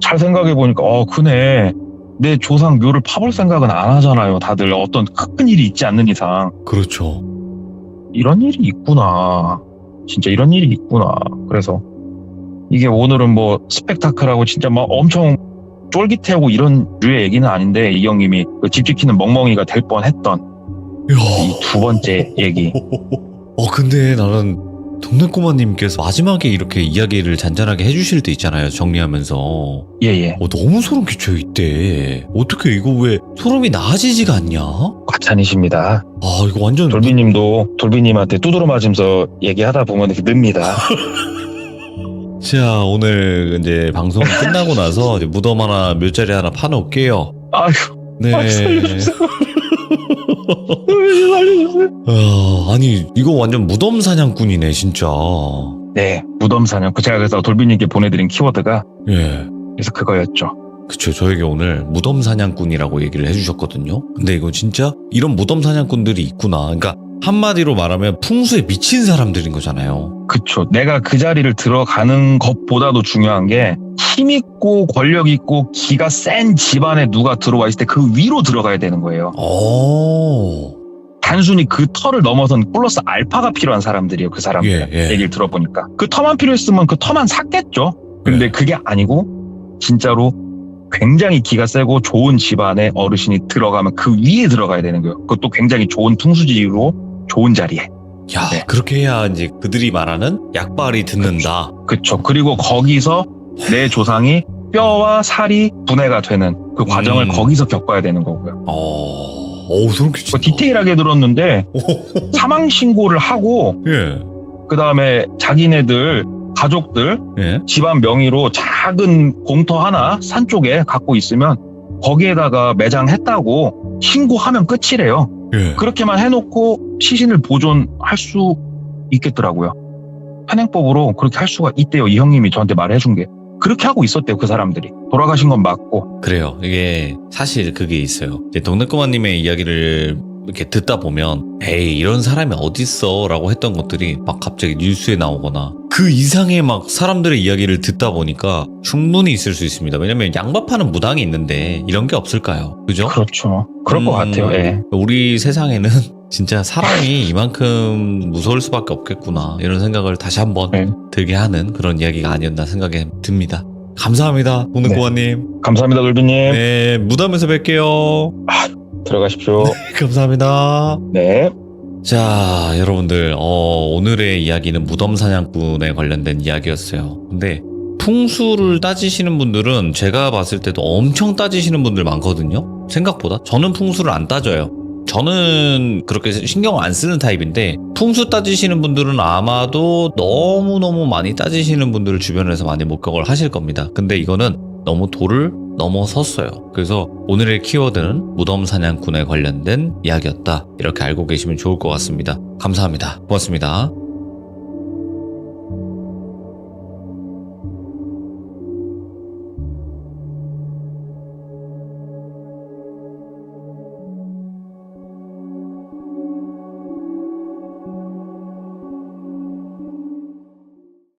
잘 생각해보니까 그네. 내 조상 묘를 파볼 생각은 안 하잖아요, 다들. 어떤 큰 일이 있지 않는 이상. 그렇죠. 이런 일이 있구나. 진짜 이런 일이 있구나. 그래서 이게 오늘은 뭐 스펙타클하고 진짜 막 엄청 쫄깃해하고 이런 류의 얘기는 아닌데, 이 형님이 그 집 지키는 멍멍이가 될 뻔했던 야. 이 두 번째 얘기. 근데 나는 동네 꼬마님께서 마지막에 이렇게 이야기를 잔잔하게 해주실 때 있잖아요, 정리하면서. 예예. 너무 소름 끼쳐요, 이때. 어떻게 이거 왜 소름이 나아지지가 않냐? 과찬이십니다. 이거 완전. 돌비님도 돌비님한테 두드러 맞으면서 얘기하다 보면 이렇게 늡니다. 자, 오늘 이제 방송 끝나고 나서 이제 무덤 하나, 묘자리 하나 파놓을게요. 아휴, 네. 살려주세요. 아니, 이거 완전 무덤 사냥꾼이네, 진짜. 네, 무덤 사냥. 제가 그래서 돌비님께 보내드린 키워드가 예. 그래서 그거였죠. 그쵸, 저에게 오늘 무덤 사냥꾼이라고 얘기를 해주셨거든요. 근데 이거 진짜 이런 무덤 사냥꾼들이 있구나. 그러니까 한마디로 말하면 풍수에 미친 사람들인 거잖아요. 그쵸. 내가 그 자리를 들어가는 것보다도 중요한 게, 힘있고 권력있고 기가 센 집안에 누가 들어와 있을 때 그 위로 들어가야 되는 거예요. 단순히 그 터를 넘어선 플러스 알파가 필요한 사람들이에요, 그 사람들. 예. 얘기를 들어보니까. 그 터만 필요했으면 그 터만 샀겠죠. 근데 예. 그게 아니고 진짜로 굉장히 기가 세고 좋은 집안의 어르신이 들어가면 그 위에 들어가야 되는 거예요. 그것도 굉장히 좋은 풍수지리로 좋은 자리에. 야, 네. 그렇게 해야 이제 그들이 말하는 약발이 듣는다. 그쵸. 그리고 거기서 내 조상이 뼈와 살이 분해가 되는 그 과정을 거기서 겪어야 되는 거고요. 소름 끼친다. 디테일하게 들었는데 사망 신고를 하고, 예. 그 다음에 자기네들 가족들 예. 집안 명의로 작은 공터 하나 산 쪽에 갖고 있으면 거기에다가 매장했다고 신고하면 끝이래요. 예. 그렇게만 해놓고 시신을 보존할 수 있겠더라고요. 현행법으로 그렇게 할 수가 있대요. 이 형님이 저한테 말해준 게. 그렇게 하고 있었대요, 그 사람들이. 돌아가신 건 맞고. 그래요. 이게 사실 그게 있어요. 이제 동네꼬마님의 이야기를 이렇게 듣다 보면 에이 이런 사람이 어딨어 라고 했던 것들이 막 갑자기 뉴스에 나오거나 그 이상의 막 사람들의 이야기를 듣다 보니까 충분히 있을 수 있습니다. 왜냐면 양밥하는 무당이 있는데 이런 게 없을까요? 그죠? 그렇죠. 그럴 것 같아요. 예. 우리 세상에는 진짜 사람이 이만큼 무서울 수밖에 없겠구나 이런 생각을 다시 한번 네. 들게 하는 그런 이야기가 아니었나 생각이 듭니다. 감사합니다. 동네꼬마님. 감사합니다, 돌비님. 네, 무덤에서 뵐게요. 들어가십시오. 감사합니다. 네. 자, 여러분들, 오늘의 이야기는 무덤 사냥꾼에 관련된 이야기였어요. 근데 풍수를 따지시는 분들은 제가 봤을 때도 엄청 따지시는 분들 많거든요. 생각보다. 저는 풍수를 안 따져요. 저는 그렇게 신경 안 쓰는 타입인데 풍수 따지시는 분들은 아마도 너무너무 많이 따지시는 분들을 주변에서 많이 목격을 하실 겁니다. 근데 이거는 너무 도를 넘어섰어요. 그래서 오늘의 키워드는 무덤 사냥꾼에 관련된 이야기였다. 이렇게 알고 계시면 좋을 것 같습니다. 감사합니다. 고맙습니다.